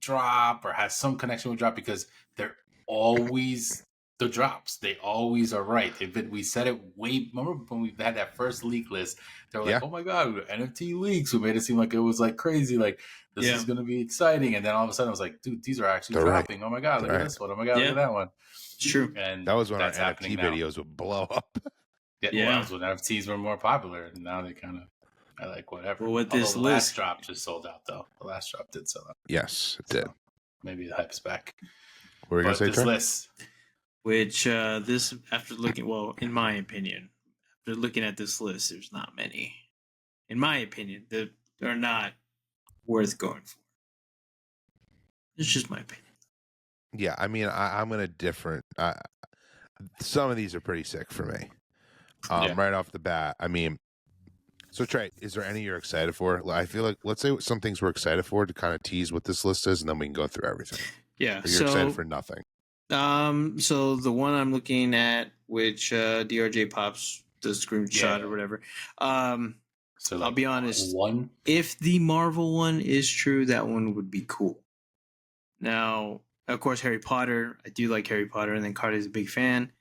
drop or has some connection with drop, because they're always the drops. They always are right. We said it remember when we had that first leak list, they were like, Yeah. oh my God, NFT leaks. We made it seem like it was like crazy. Like this Yeah. is going to be exciting. And then all of a sudden I was like, dude, these are actually They're right. dropping. Oh my God, look They're at right. this one. Oh my God, Yeah. look at that one. It's true. And That was when our that's NFT happening now. videos would blow up. Yeah, Yeah. well, that was when NFTs were more popular, and now they kind of are like whatever. Well, with this Although the last list- drop just sold out, though. The last drop did sell out. Yes, it did. So maybe the hype's back. What were you going But to say, this Trey? list, Which this, after looking, well, in my opinion, after looking at this list, there's not many. In my opinion, that are not worth going for. It's just my opinion. Yeah, I mean, I'm going to different. Some of these are pretty sick for me. Yeah. Right off the bat. I mean, so Trey, is there any you're excited for? I feel like, let's say some things we're excited for to kind of tease what this list is, and then we can go through everything. Yeah. Or you're excited for nothing. So the one I'm looking at, which DRJ pops the screenshot Yeah. or whatever. so I'll be honest. one. If the Marvel one is true, that one would be cool. Now, of course, Harry Potter. I do like Harry Potter, and then Carter's a big fan.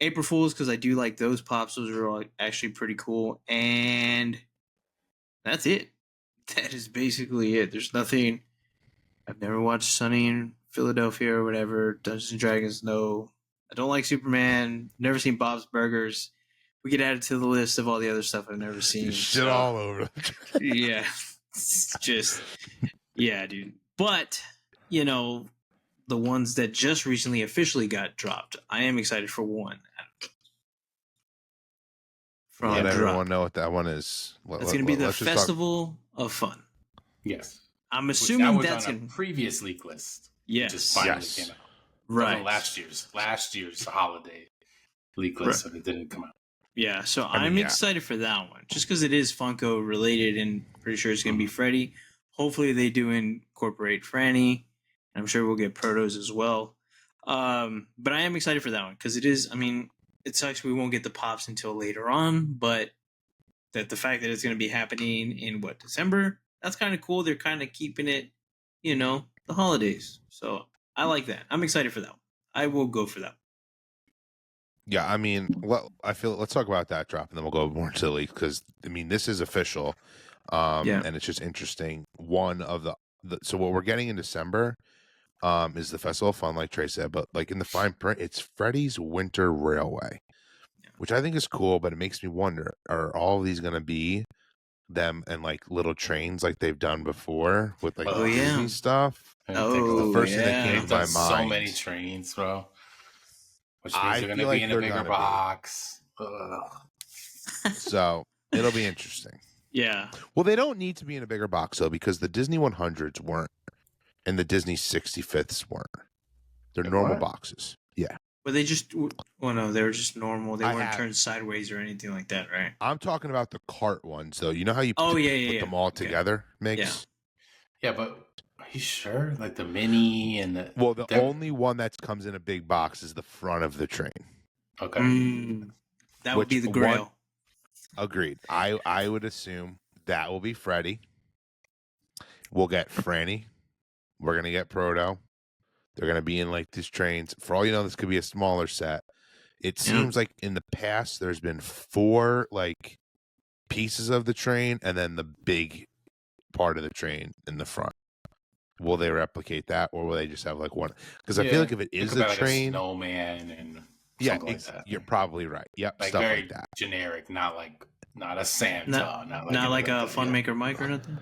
April Fools, because I do like those pops. Those are all actually pretty cool. And that's it. That is basically it. There's nothing. I've never watched Sunny in Philadelphia or whatever. Dungeons and Dragons, no. I don't like Superman. Never seen Bob's Burgers. We could add it to the list of all the other stuff I've never seen. Shit so- all over. yeah. It's just, yeah, dude. But, you know, the ones that just recently officially got dropped, I am excited for one. From Let drop. everyone know what that one is. That's going to be the let's just talk- Festival of Fun. Yes. I'm Which assuming that was that's on a going to... previous leak list. Yes. Just finally Yes. came out. Right. From last year's holiday leak list, Right. so it didn't come out. Yeah, so I mean, I'm yeah. excited for that one. Just because it is Funko related and pretty sure it's going to be Freddy. Hopefully they do incorporate Franny. I'm sure we'll get Protos as well. But I am excited for that one because it is, I mean, it sucks we won't get the pops until later on, but that the fact that it's going to be happening in December, that's kind of cool. They're kind of keeping it, you know, the holidays. So I like that. I'm excited for that one. I will go for that. Yeah, I mean, well, let's talk about that drop, and then we'll go more into the leak because I mean, this is official, Yeah. and it's just interesting. One of the so what we're getting in December, is the Festival of Fun, like Trey said, but like in the fine print, it's Freddy's Winter Railway, which I think is cool, but it makes me wonder: are all of these going to be them and like little trains like they've done before with like Oh, the yeah. Disney stuff? And Oh, think The first thing that yeah. came they've to my done so mind. many trains, bro. Which means I they're going feel to like be in they're a bigger gonna be. box. Ugh. So it'll be interesting. Yeah. Well, they don't need to be in a bigger box though, because the Disney 100s weren't, and the Disney 65ths weren't. They're They normal weren't? boxes. Yeah, But they just, well, no, they were just normal. They I weren't have- turned sideways or anything like that, right? I'm talking about the cart ones though. You know how you Oh, put yeah, yeah, them yeah. all Okay. together, Migs? Yeah. Yeah, but you sure? Like the mini and the Well, the only one that comes in a big box is the front of the train. Okay. That would be the Grail. Agreed. I would assume that will be Freddy. We'll get Franny. We're gonna get Proto. They're gonna be in like these trains. For all you know, this could be a smaller set. It seems like in the past there's been 4 like pieces of the train and then the big part of the train in the front. Will they replicate that, or will they just have like one? Because I feel like if it is a train, like a snowman and yeah, something like that. You're probably right. Yep, Like stuff very like that. generic, not a Santa, not like a FUNMAKER Mike or nothing.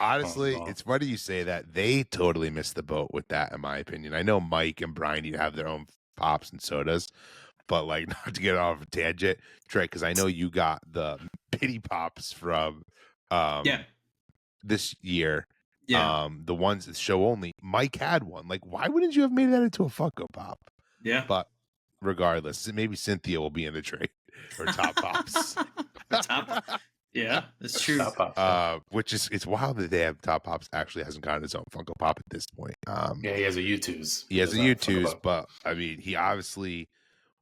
Honestly, it's funny you say that. They totally missed the boat with that, in my opinion. I know Mike and Brian need to have their own pops and sodas, but like, not to get off a tangent, Trey, because I know you got the pity pops from this year. Yeah. The ones that show only. Mike had one. Like, why wouldn't you have made that into a Funko Pop? Yeah. But regardless, maybe Cynthia will be in the trade or Top Pops. Yeah, that's true. Which is, it's wild that they have Top Pops actually hasn't gotten his own Funko Pop at this point. Yeah, he has a U2s. He has a U2s, but I mean, he obviously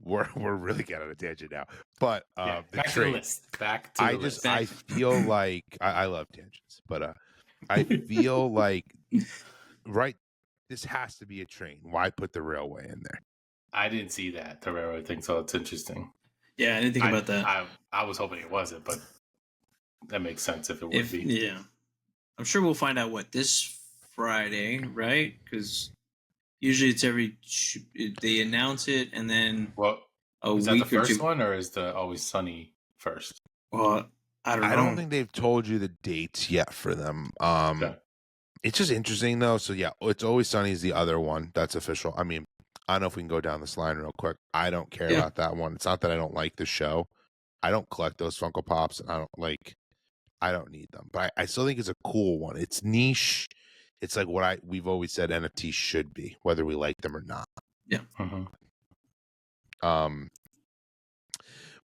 we're really getting on a tangent now. But the back trade, to the list. Back to the list. I feel like I love tangents, but I feel like this has to be a train. Why put the railway in there? I didn't see that, the railway thing, so it's interesting. Yeah, I didn't think about that. I was hoping it wasn't, but that makes sense if it would be. Yeah. I'm sure we'll find out this Friday, right? Because usually it's they announce it and then is that the first one, or is the Always Sunny first? Well, I don't know. I don't think they've told you the dates yet for them. Okay. It's just interesting though. So yeah, It's Always Sunny is the other one that's official. I mean, I don't know if we can go down this line real quick. I don't care about that one. It's not that I don't like the show. I don't collect those Funko Pops, and I don't need them. But I still think it's a cool one. It's niche. It's like what we've always said NFTs should be, whether we like them or not. Yeah.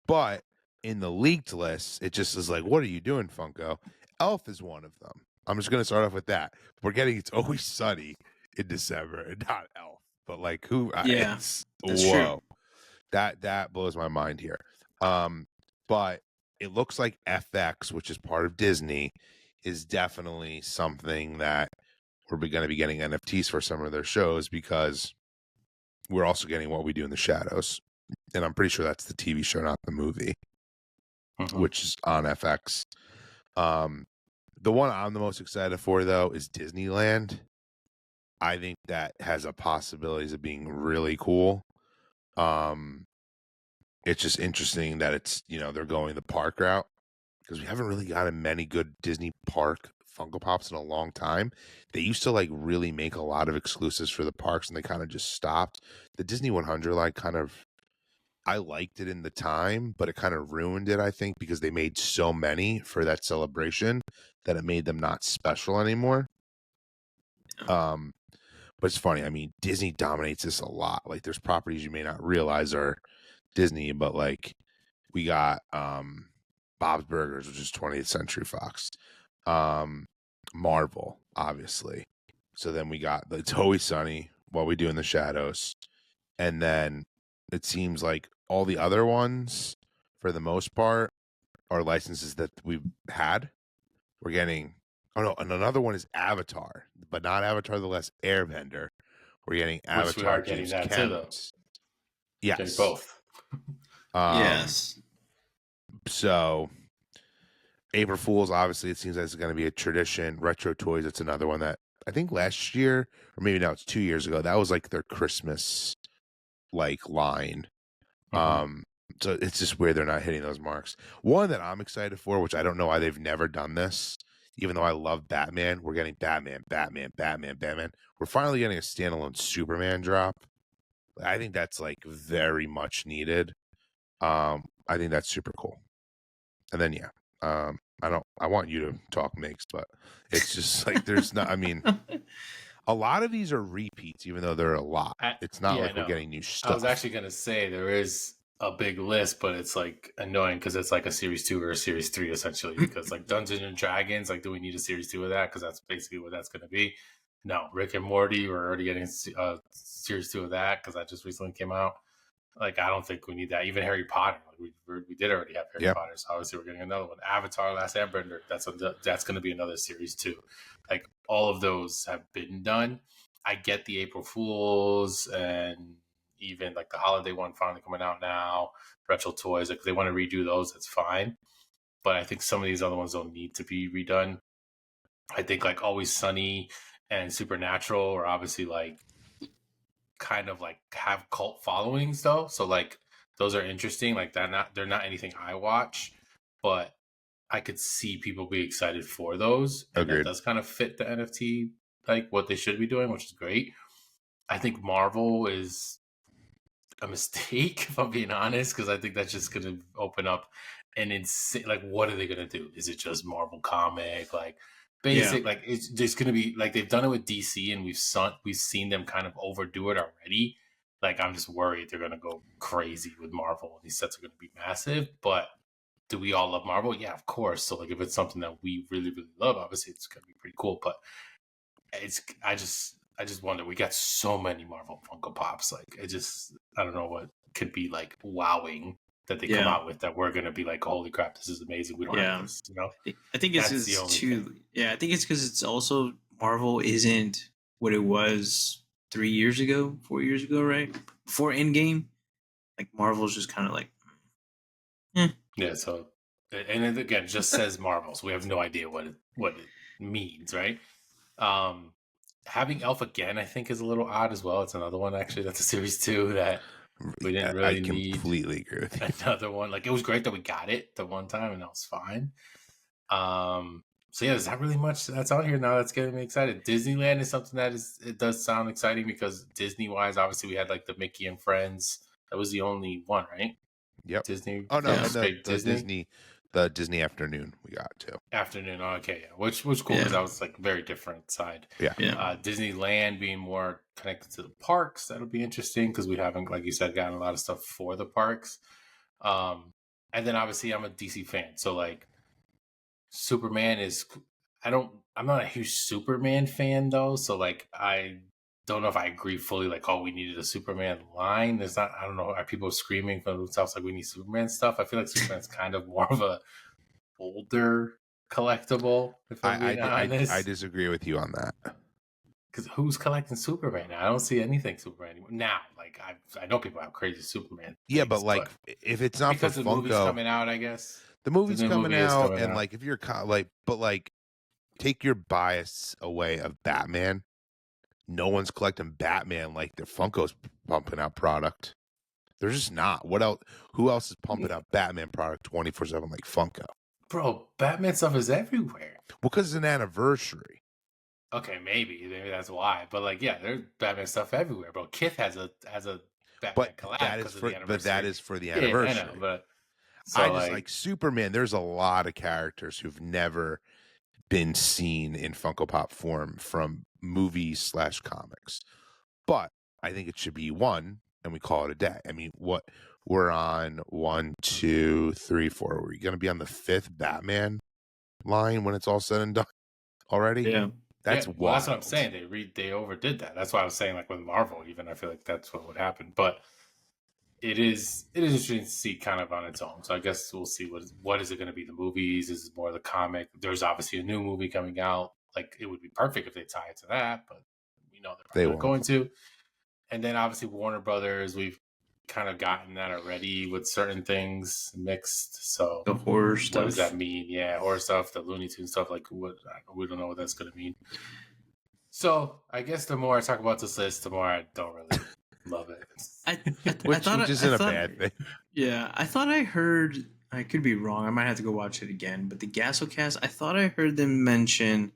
But in the leaked list, it just is like, what are you doing, Funko? Elf is one of them. I'm just gonna start off with that. We're getting It's Always Sunny in December, and not Elf. But like, who? Yeah, that's whoa, true. That blows my mind here. But it looks like FX, which is part of Disney, is definitely something that we're going to be getting NFTs for some of their shows, because we're also getting What We Do in the Shadows, and I'm pretty sure that's the TV show, not the movie, which is on FX. The one I'm the most excited for, though, is Disneyland. I think that has a possibilities of being really cool. It's just interesting that it's, they're going the park route, because we haven't really gotten many good Disney park Funko Pops in a long time. They used to like really make a lot of exclusives for the parks, and they kind of just stopped. The Disney 100 like I liked it in the time, but it kind of ruined it, I think, because they made so many for that celebration that it made them not special anymore. But it's funny. I mean, Disney dominates this a lot. Like, there's properties you may not realize are Disney, but like we got Bob's Burgers, which is 20th Century Fox, Marvel, obviously. So then we got It's Always Sunny, What We Do in the Shadows, and then it seems like all the other ones, for the most part, are licenses that we've had. We're getting, and another one is Avatar, but not Avatar the Last Airbender. We're getting Avatar. Which we are getting that too, though. Yes, getting both. Yes. So April Fools, obviously, it seems like it's going to be a tradition. Retro Toys, it's another one that I think last year, or maybe now it's 2 years ago, that was like their Christmas like line. So it's just weird they're not hitting those marks. One that I'm excited for, which I don't know why they've never done this, even though I love Batman, we're getting Batman. We're finally getting a standalone Superman drop. I think that's like very much needed. I think that's super cool. And then I want you to talk, Makes, but it's just like there's not. I mean, a lot of these are repeats, even though there are a lot. It's not like we're getting new stuff. I was actually gonna say there is a big list, but it's like annoying because it's like a series 2 or a series 3 essentially. Because like Dungeons and Dragons, like, do we need a series 2 of that? Because that's basically what that's going to be. No, Rick and Morty, we're already getting series 2 of that because that just recently came out. Like, I don't think we need that. Even Harry Potter, like we did already have Harry Potter, so obviously we're getting another one. Avatar: Last Airbender, that's going to be another series 2. Like, all of those have been done. I get the April Fools and even like the holiday one finally coming out now, retro toys. Like, if they want to redo those, that's fine. But I think some of these other ones don't need to be redone. I think like Always Sunny and Supernatural are obviously like kind of like have cult followings though, so like those are interesting. Like they're not anything I watch, but I could see people be excited for those, and Agreed. that does kind of fit the NFT, like what they should be doing, which is great. I think Marvel is a mistake, if I'm being honest, because I think that's just going to open up an insane. Like, what are they going to do? Is it just Marvel comic, like basic? Like, it's just going to be like they've done it with DC, and we've seen them kind of overdo it already. Like, I'm just worried they're going to go crazy with Marvel, and these sets are going to be massive. But do we all love Marvel? Yeah, of course. So like, if it's something that we really, really love, obviously it's going to be pretty cool. But I just wonder. We got so many Marvel Funko Pops. Like, I don't know what could be like wowing that they come out with that we're gonna be like, holy crap, this is amazing. We don't have this, you know. I think it's too. Yeah, I think it's because it's also Marvel isn't what it was 3 years ago, 4 years ago, right? Before Endgame, like Marvel's just kind of like, yeah. So, and it, again, just says Marvel, so we have no idea what it means, right? Having Elf again, I think, is a little odd as well. It's another one actually that's a series 2 that we didn't really need. I completely agree with you. Another one. Like, it was great that we got it the one time and that was fine. So yeah, there's not really much that's on here now that's getting me excited. Disneyland is something that it does sound exciting because Disney wise, obviously we had like the Mickey and Friends. That was the only one, right? Yep. Disney. Oh no, yeah. the Disney afternoon we got too. Afternoon, okay, yeah. Which was cool because that was like a very different side. Yeah. Disneyland being more connected to the parks, that'll be interesting because we haven't, like you said, gotten a lot of stuff for the parks. And then obviously I'm a DC fan, so like Superman is. I'm not a huge Superman fan though, so like I don't know if I agree fully. Like, oh, we needed a Superman line. There's not. I don't know. Are people screaming from themselves like we need Superman stuff? I feel like Superman's kind of more of a older collectible. If I'm being honest, I disagree with you on that. Because who's collecting Superman now? I don't see anything Superman anymore. Now, like I know people have crazy Superman. Yeah, but like if it's not because for the Funko, movie's coming out, I guess the movie's coming out, and out. like if you're like, but like take your bias away of Batman. No one's collecting Batman like their Funko's pumping out product. They're just not. What else? Who else is pumping out Batman product 24/7 like Funko? Bro, Batman stuff is everywhere. Well, because it's an anniversary. Okay, maybe that's why. But like, yeah, there's Batman stuff everywhere, bro. Kith has a Batman collab that is for the anniversary. Yeah, I know, but I just like Superman. There's a lot of characters who've never been seen in Funko Pop form from movies / comics, but I think it should be one, and we call it a day. I mean, what we're on 1, 2, 3, 4. We're going to be on the 5th Batman line when it's all said and done already. Yeah. That's wild. Well, that's what I'm saying. They overdid that. That's why I was saying, like with Marvel, even I feel like that's what would happen. But it is interesting to see kind of on its own. So I guess we'll see what is it going to be. The movies? Is it more the comic? There's obviously a new movie coming out. Like, it would be perfect if they tie it to that, but we know they're not going to. And then obviously Warner Brothers, we've kind of gotten that already with certain things mixed. So the horror stuff. What does that mean? Yeah, horror stuff, the Looney Tunes stuff. Like, we don't know what that's going to mean. So I guess the more I talk about this list, the more I don't really love it. Which isn't a bad thing. Yeah, I thought I heard. I could be wrong. I might have to go watch it again. But the Gassocast, I thought I heard them mention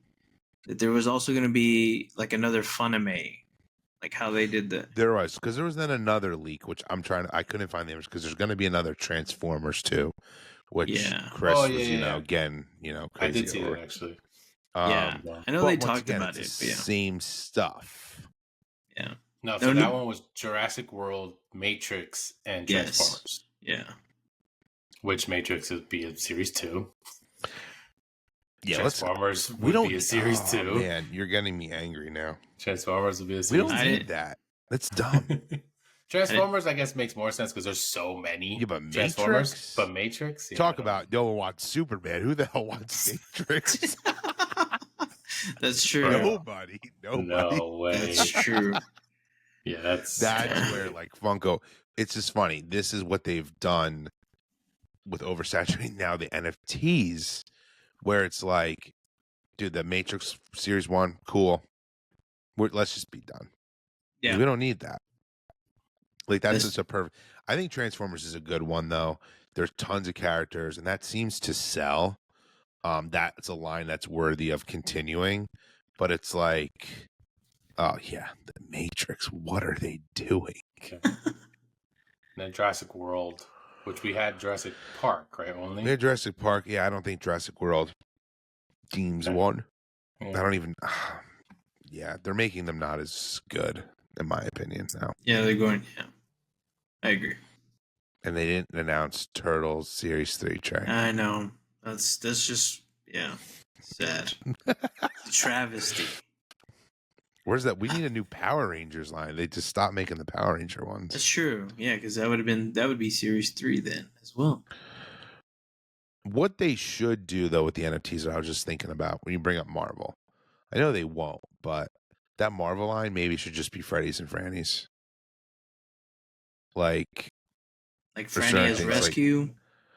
that there was also going to be like another FUNMAKER. Like how they did that. There was, because there was then another leak, which I couldn't find the image, because there's going to be another Transformers too, which Chris was, again, crazy. I did see that actually. I know they talked about it. Same stuff. Yeah. No, so that one was Jurassic World, Matrix, and Transformers. Yeah. Which Matrix would be a series 2. Yeah, Transformers we would don't be a series 2. Man, you're getting me angry now. Transformers would be a We series don't 2. need that. That's dumb. Transformers, I guess, makes more sense because there's so many Yeah, but Transformers. Matrix? But Matrix, yeah, Talk about no one wants Superman. Who the hell wants Matrix? That's true. Nobody. No way. That's true. Yeah, that's where like Funko. It's just funny. This is what they've done with oversaturating now the NFTs, where it's like, dude, the Matrix Series 1, cool. Let's just be done. Yeah. We don't need that. Like that's just a perfect. I think Transformers is a good one though. There's tons of characters, and that seems to sell. That's a line that's worthy of continuing, but it's like, oh yeah, the Matrix. What are they doing? Okay. And then Jurassic World, which we had Jurassic Park, right? Only We had Jurassic Park. Yeah, I don't think Jurassic World deems one. Yeah. I don't even. Yeah, they're making them not as good, in my opinion, now. Yeah, they're going. Yeah, I agree. And they didn't announce Turtles Series 3, Trey. I know. That's just sad. Travesty. Where's that? We need a new Power Rangers line. They just stopped making the Power Ranger ones. That's true. Yeah, because that would be series 3 then as well. What they should do though with the NFTs, I was just thinking about when you bring up Marvel. I know they won't, but that Marvel line maybe should just be Freddy's and Franny's. Like for Franny certain as things, Rescue.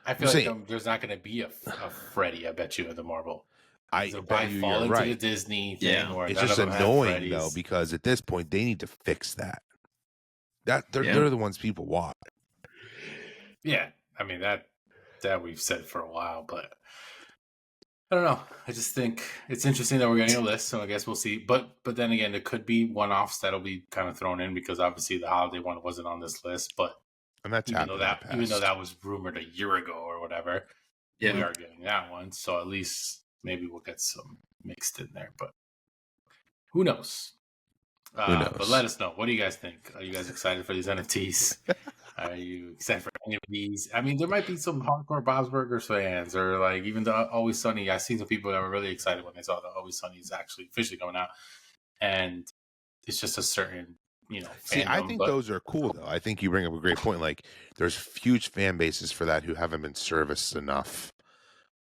I feel like there's not going to be a Freddy. I bet you in the Marvel. I bet you, fall you're into right. the Disney thing. Yeah. Or It's none just of them have annoying Freddy's. though, because at this point they need to fix that. They're the ones people want. Yeah, I mean that we've said for a while, but I don't know. I just think it's interesting that we're getting a list, so I guess we'll see. But then again, there could be one-offs that'll be kind of thrown in because obviously the holiday one wasn't on this list. But And that's even though that was rumored a year ago or whatever, we are getting that one. So at least maybe we'll get some mixed in there. But who knows? But let us know. What do you guys think? Are you guys excited for these NFTs? Are you excited for any of these? I mean, there might be some hardcore Bob's Burgers fans, or like even the Always Sunny. I seen some people that were really excited when they saw the Always Sunny is actually officially coming out, and it's just a certain fandom. See, I think those are cool though. I think you bring up a great point. Like, there's huge fan bases for that who haven't been serviced enough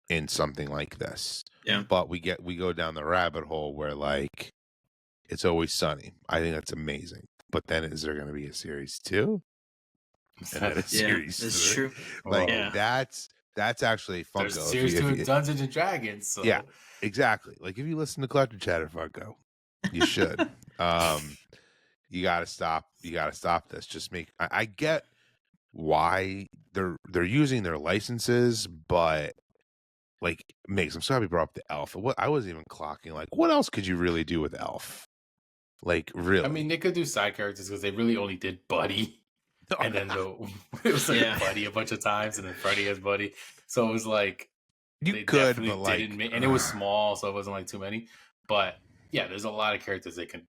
in something like this. Yeah, but we go down the rabbit hole where like It's Always Sunny. I think that's amazing. But then is there going to be a series 2? And then a series 3? That's true. Like that's actually Funko. There's a series 2 of Dungeons and Dragons. So. Yeah, exactly. Like if you listen to Collector Chatter, Funko, you should. You gotta stop. You gotta stop this. Just make. I get why they're using their licenses, but like makes them. So we brought up the Elf. What I wasn't even clocking. Like, what else could you really do with Elf? Like, really? I mean, they could do side characters because they really only did Buddy. And then it was like Buddy a bunch of times, and then Freddy as Buddy. So it was like you could, but like, and it was small, so it wasn't like too many. But yeah, there's a lot of characters they can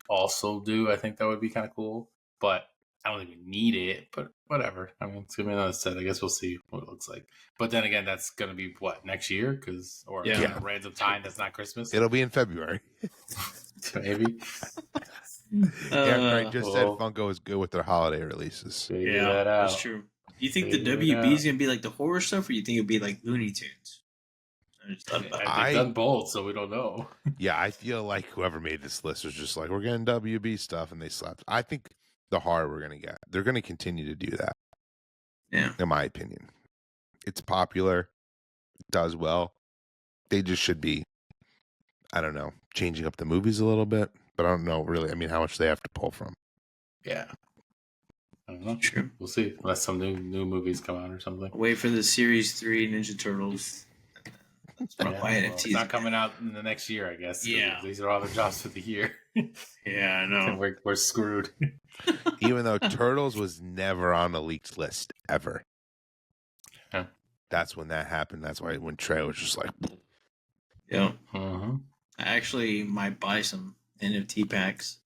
also do. I think that would be kind of cool, but I don't think we need it. But whatever. I mean, it's gonna be another set. I guess we'll see what it looks like. But then again, that's gonna be what next year, a random time that's not Christmas. It'll be in February. Maybe. I just said Funko is good with their holiday releases. Yeah, that's true. Do you think the WB is gonna be like the horror stuff, or you think it'll be like Looney Tunes? They've done both, so we don't know. Yeah, I feel like whoever made this list was just like, we're getting WB stuff, and they slapped. I think the horror we're gonna get, they're gonna continue to do that. Yeah, in my opinion, it's popular, it does well. They just should be, I don't know, changing up the movies a little bit. But I don't know really. I mean, how much they have to pull from? Yeah, I don't know. True. We'll see. Unless some new movies come out or something. Wait for the Series 3 Ninja Turtles. That's it's not coming out in the next year, I guess. Yeah, these are all the jobs for the year. Yeah, I know. We're screwed. Even though Turtles was never on the leaked list ever. Yeah. That's when that happened. That's why when Trey was just like, yeah. Mm-hmm. I actually might buy some NFT packs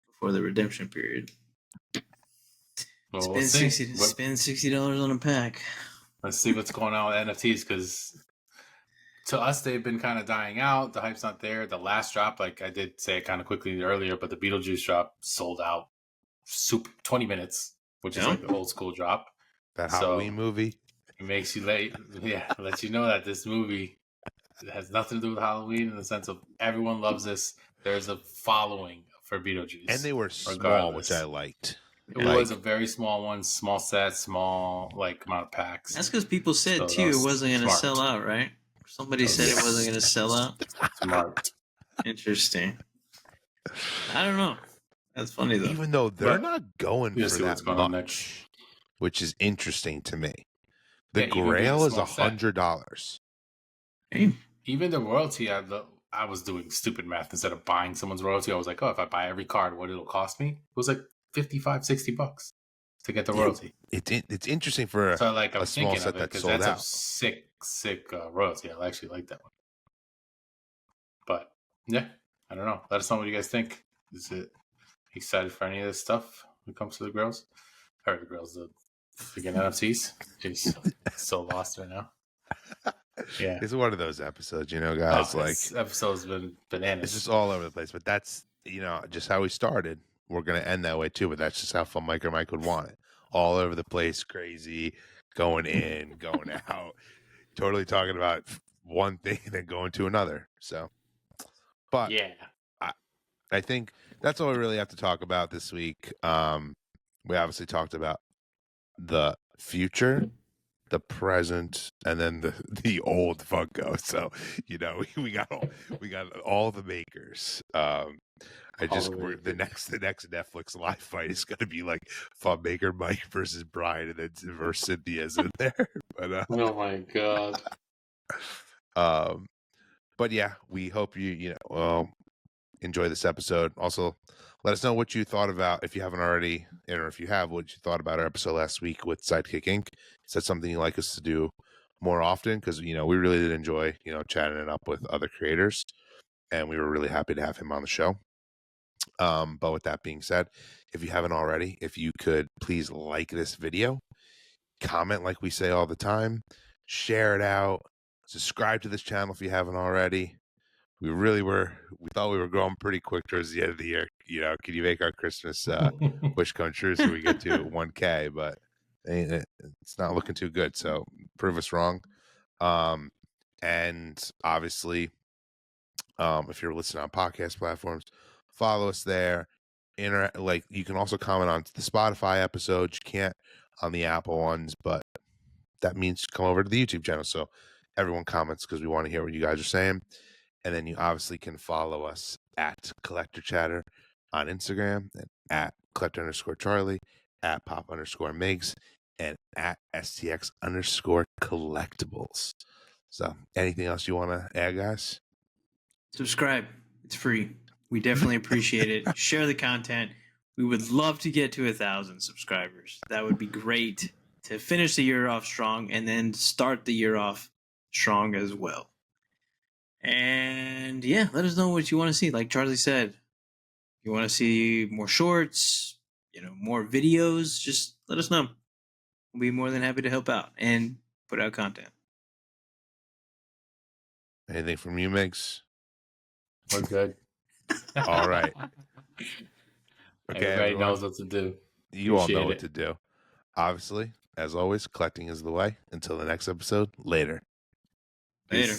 before the redemption period. Well, we'll see. Spend $60 on a pack. Let's see what's going on with NFTs, because to us they've been kind of dying out. The hype's not there. The last drop, like I did say it kind of quickly earlier, but the Beetlejuice drop sold out 20 minutes, which is like the old school drop. That Halloween movie. It makes you late. Yeah, lets you know that this movie has nothing to do with Halloween in the sense of everyone loves this. There's a following for Beetlejuice. And they were small, which I liked. It was a very small one, small set, small amount of packs. That's because people said too it wasn't going to sell out, right? Somebody said it wasn't going to sell out. Smart. Interesting. I don't know. That's funny though. Even though they're not going for that much, which is interesting to me. The Grail is $100. Even the royalty, I was doing stupid math. Instead of buying someone's royalty, I was like, oh, if I buy every card, what it'll cost me? It was like $55-$60 to get the royalty. It's interesting for a small set that sold that's out. A sick royalty. I actually like that one. But yeah, I don't know. Let us know what you guys think. Is it excited for any of this stuff when it comes to the Grails? Or the Grails, the freaking NFTs. Jeez, so lost right now. Yeah, it's one of those episodes, guys. This episode's been bananas. It's just all over the place, but that's just how we started. We're gonna end that way too, but that's just how FUNMAKER Mike would want it. All over the place, crazy, going in, going out, totally talking about one thing and then going to another. So, but yeah, I think that's all we really have to talk about this week. We obviously talked about the future, the present, and then the old Funko. So we got all the makers. The next Netflix live fight is going to be like FUNMAKER Mike versus Brian, and then versus Cynthia's in there. But oh my god. But yeah, we hope you enjoy this episode. Also, let us know what you thought about, if you haven't already, or if you have, what you thought about our episode last week with Sidekick Inc. Is that something you'd like us to do more often? Because, we really did enjoy, chatting it up with other creators, and we were really happy to have him on the show. But with that being said, if you haven't already, if you could please like this video, comment like we say all the time, share it out, subscribe to this channel if you haven't already. We thought we were growing pretty quick towards the end of the year. Can you make our Christmas wish come true so we get to 1K? But it's not looking too good. So prove us wrong. And obviously, if you're listening on podcast platforms, follow us there. You can also comment on the Spotify episodes. You can't on the Apple ones, but that means come over to the YouTube channel. So everyone comments because we want to hear what you guys are saying. And then you obviously can follow us at Collector Chatter on Instagram, and at Collector_Charlie, at Pop_Migs, and at STX_Collectibles. So anything else you want to add, guys? Subscribe. It's free. We definitely appreciate it. Share the content. We would love to get to 1,000 subscribers. That would be great to finish the year off strong and then start the year off strong as well. And yeah, let us know what you want to see. Like Charlie said, you want to see more shorts, more videos, just let us know. We'll be more than happy to help out and put out content. Anything from you, Migs? We're good. All right. Okay, everybody knows what to do. You all know what to do. Obviously, as always, collecting is the way. Until the next episode, later. Later.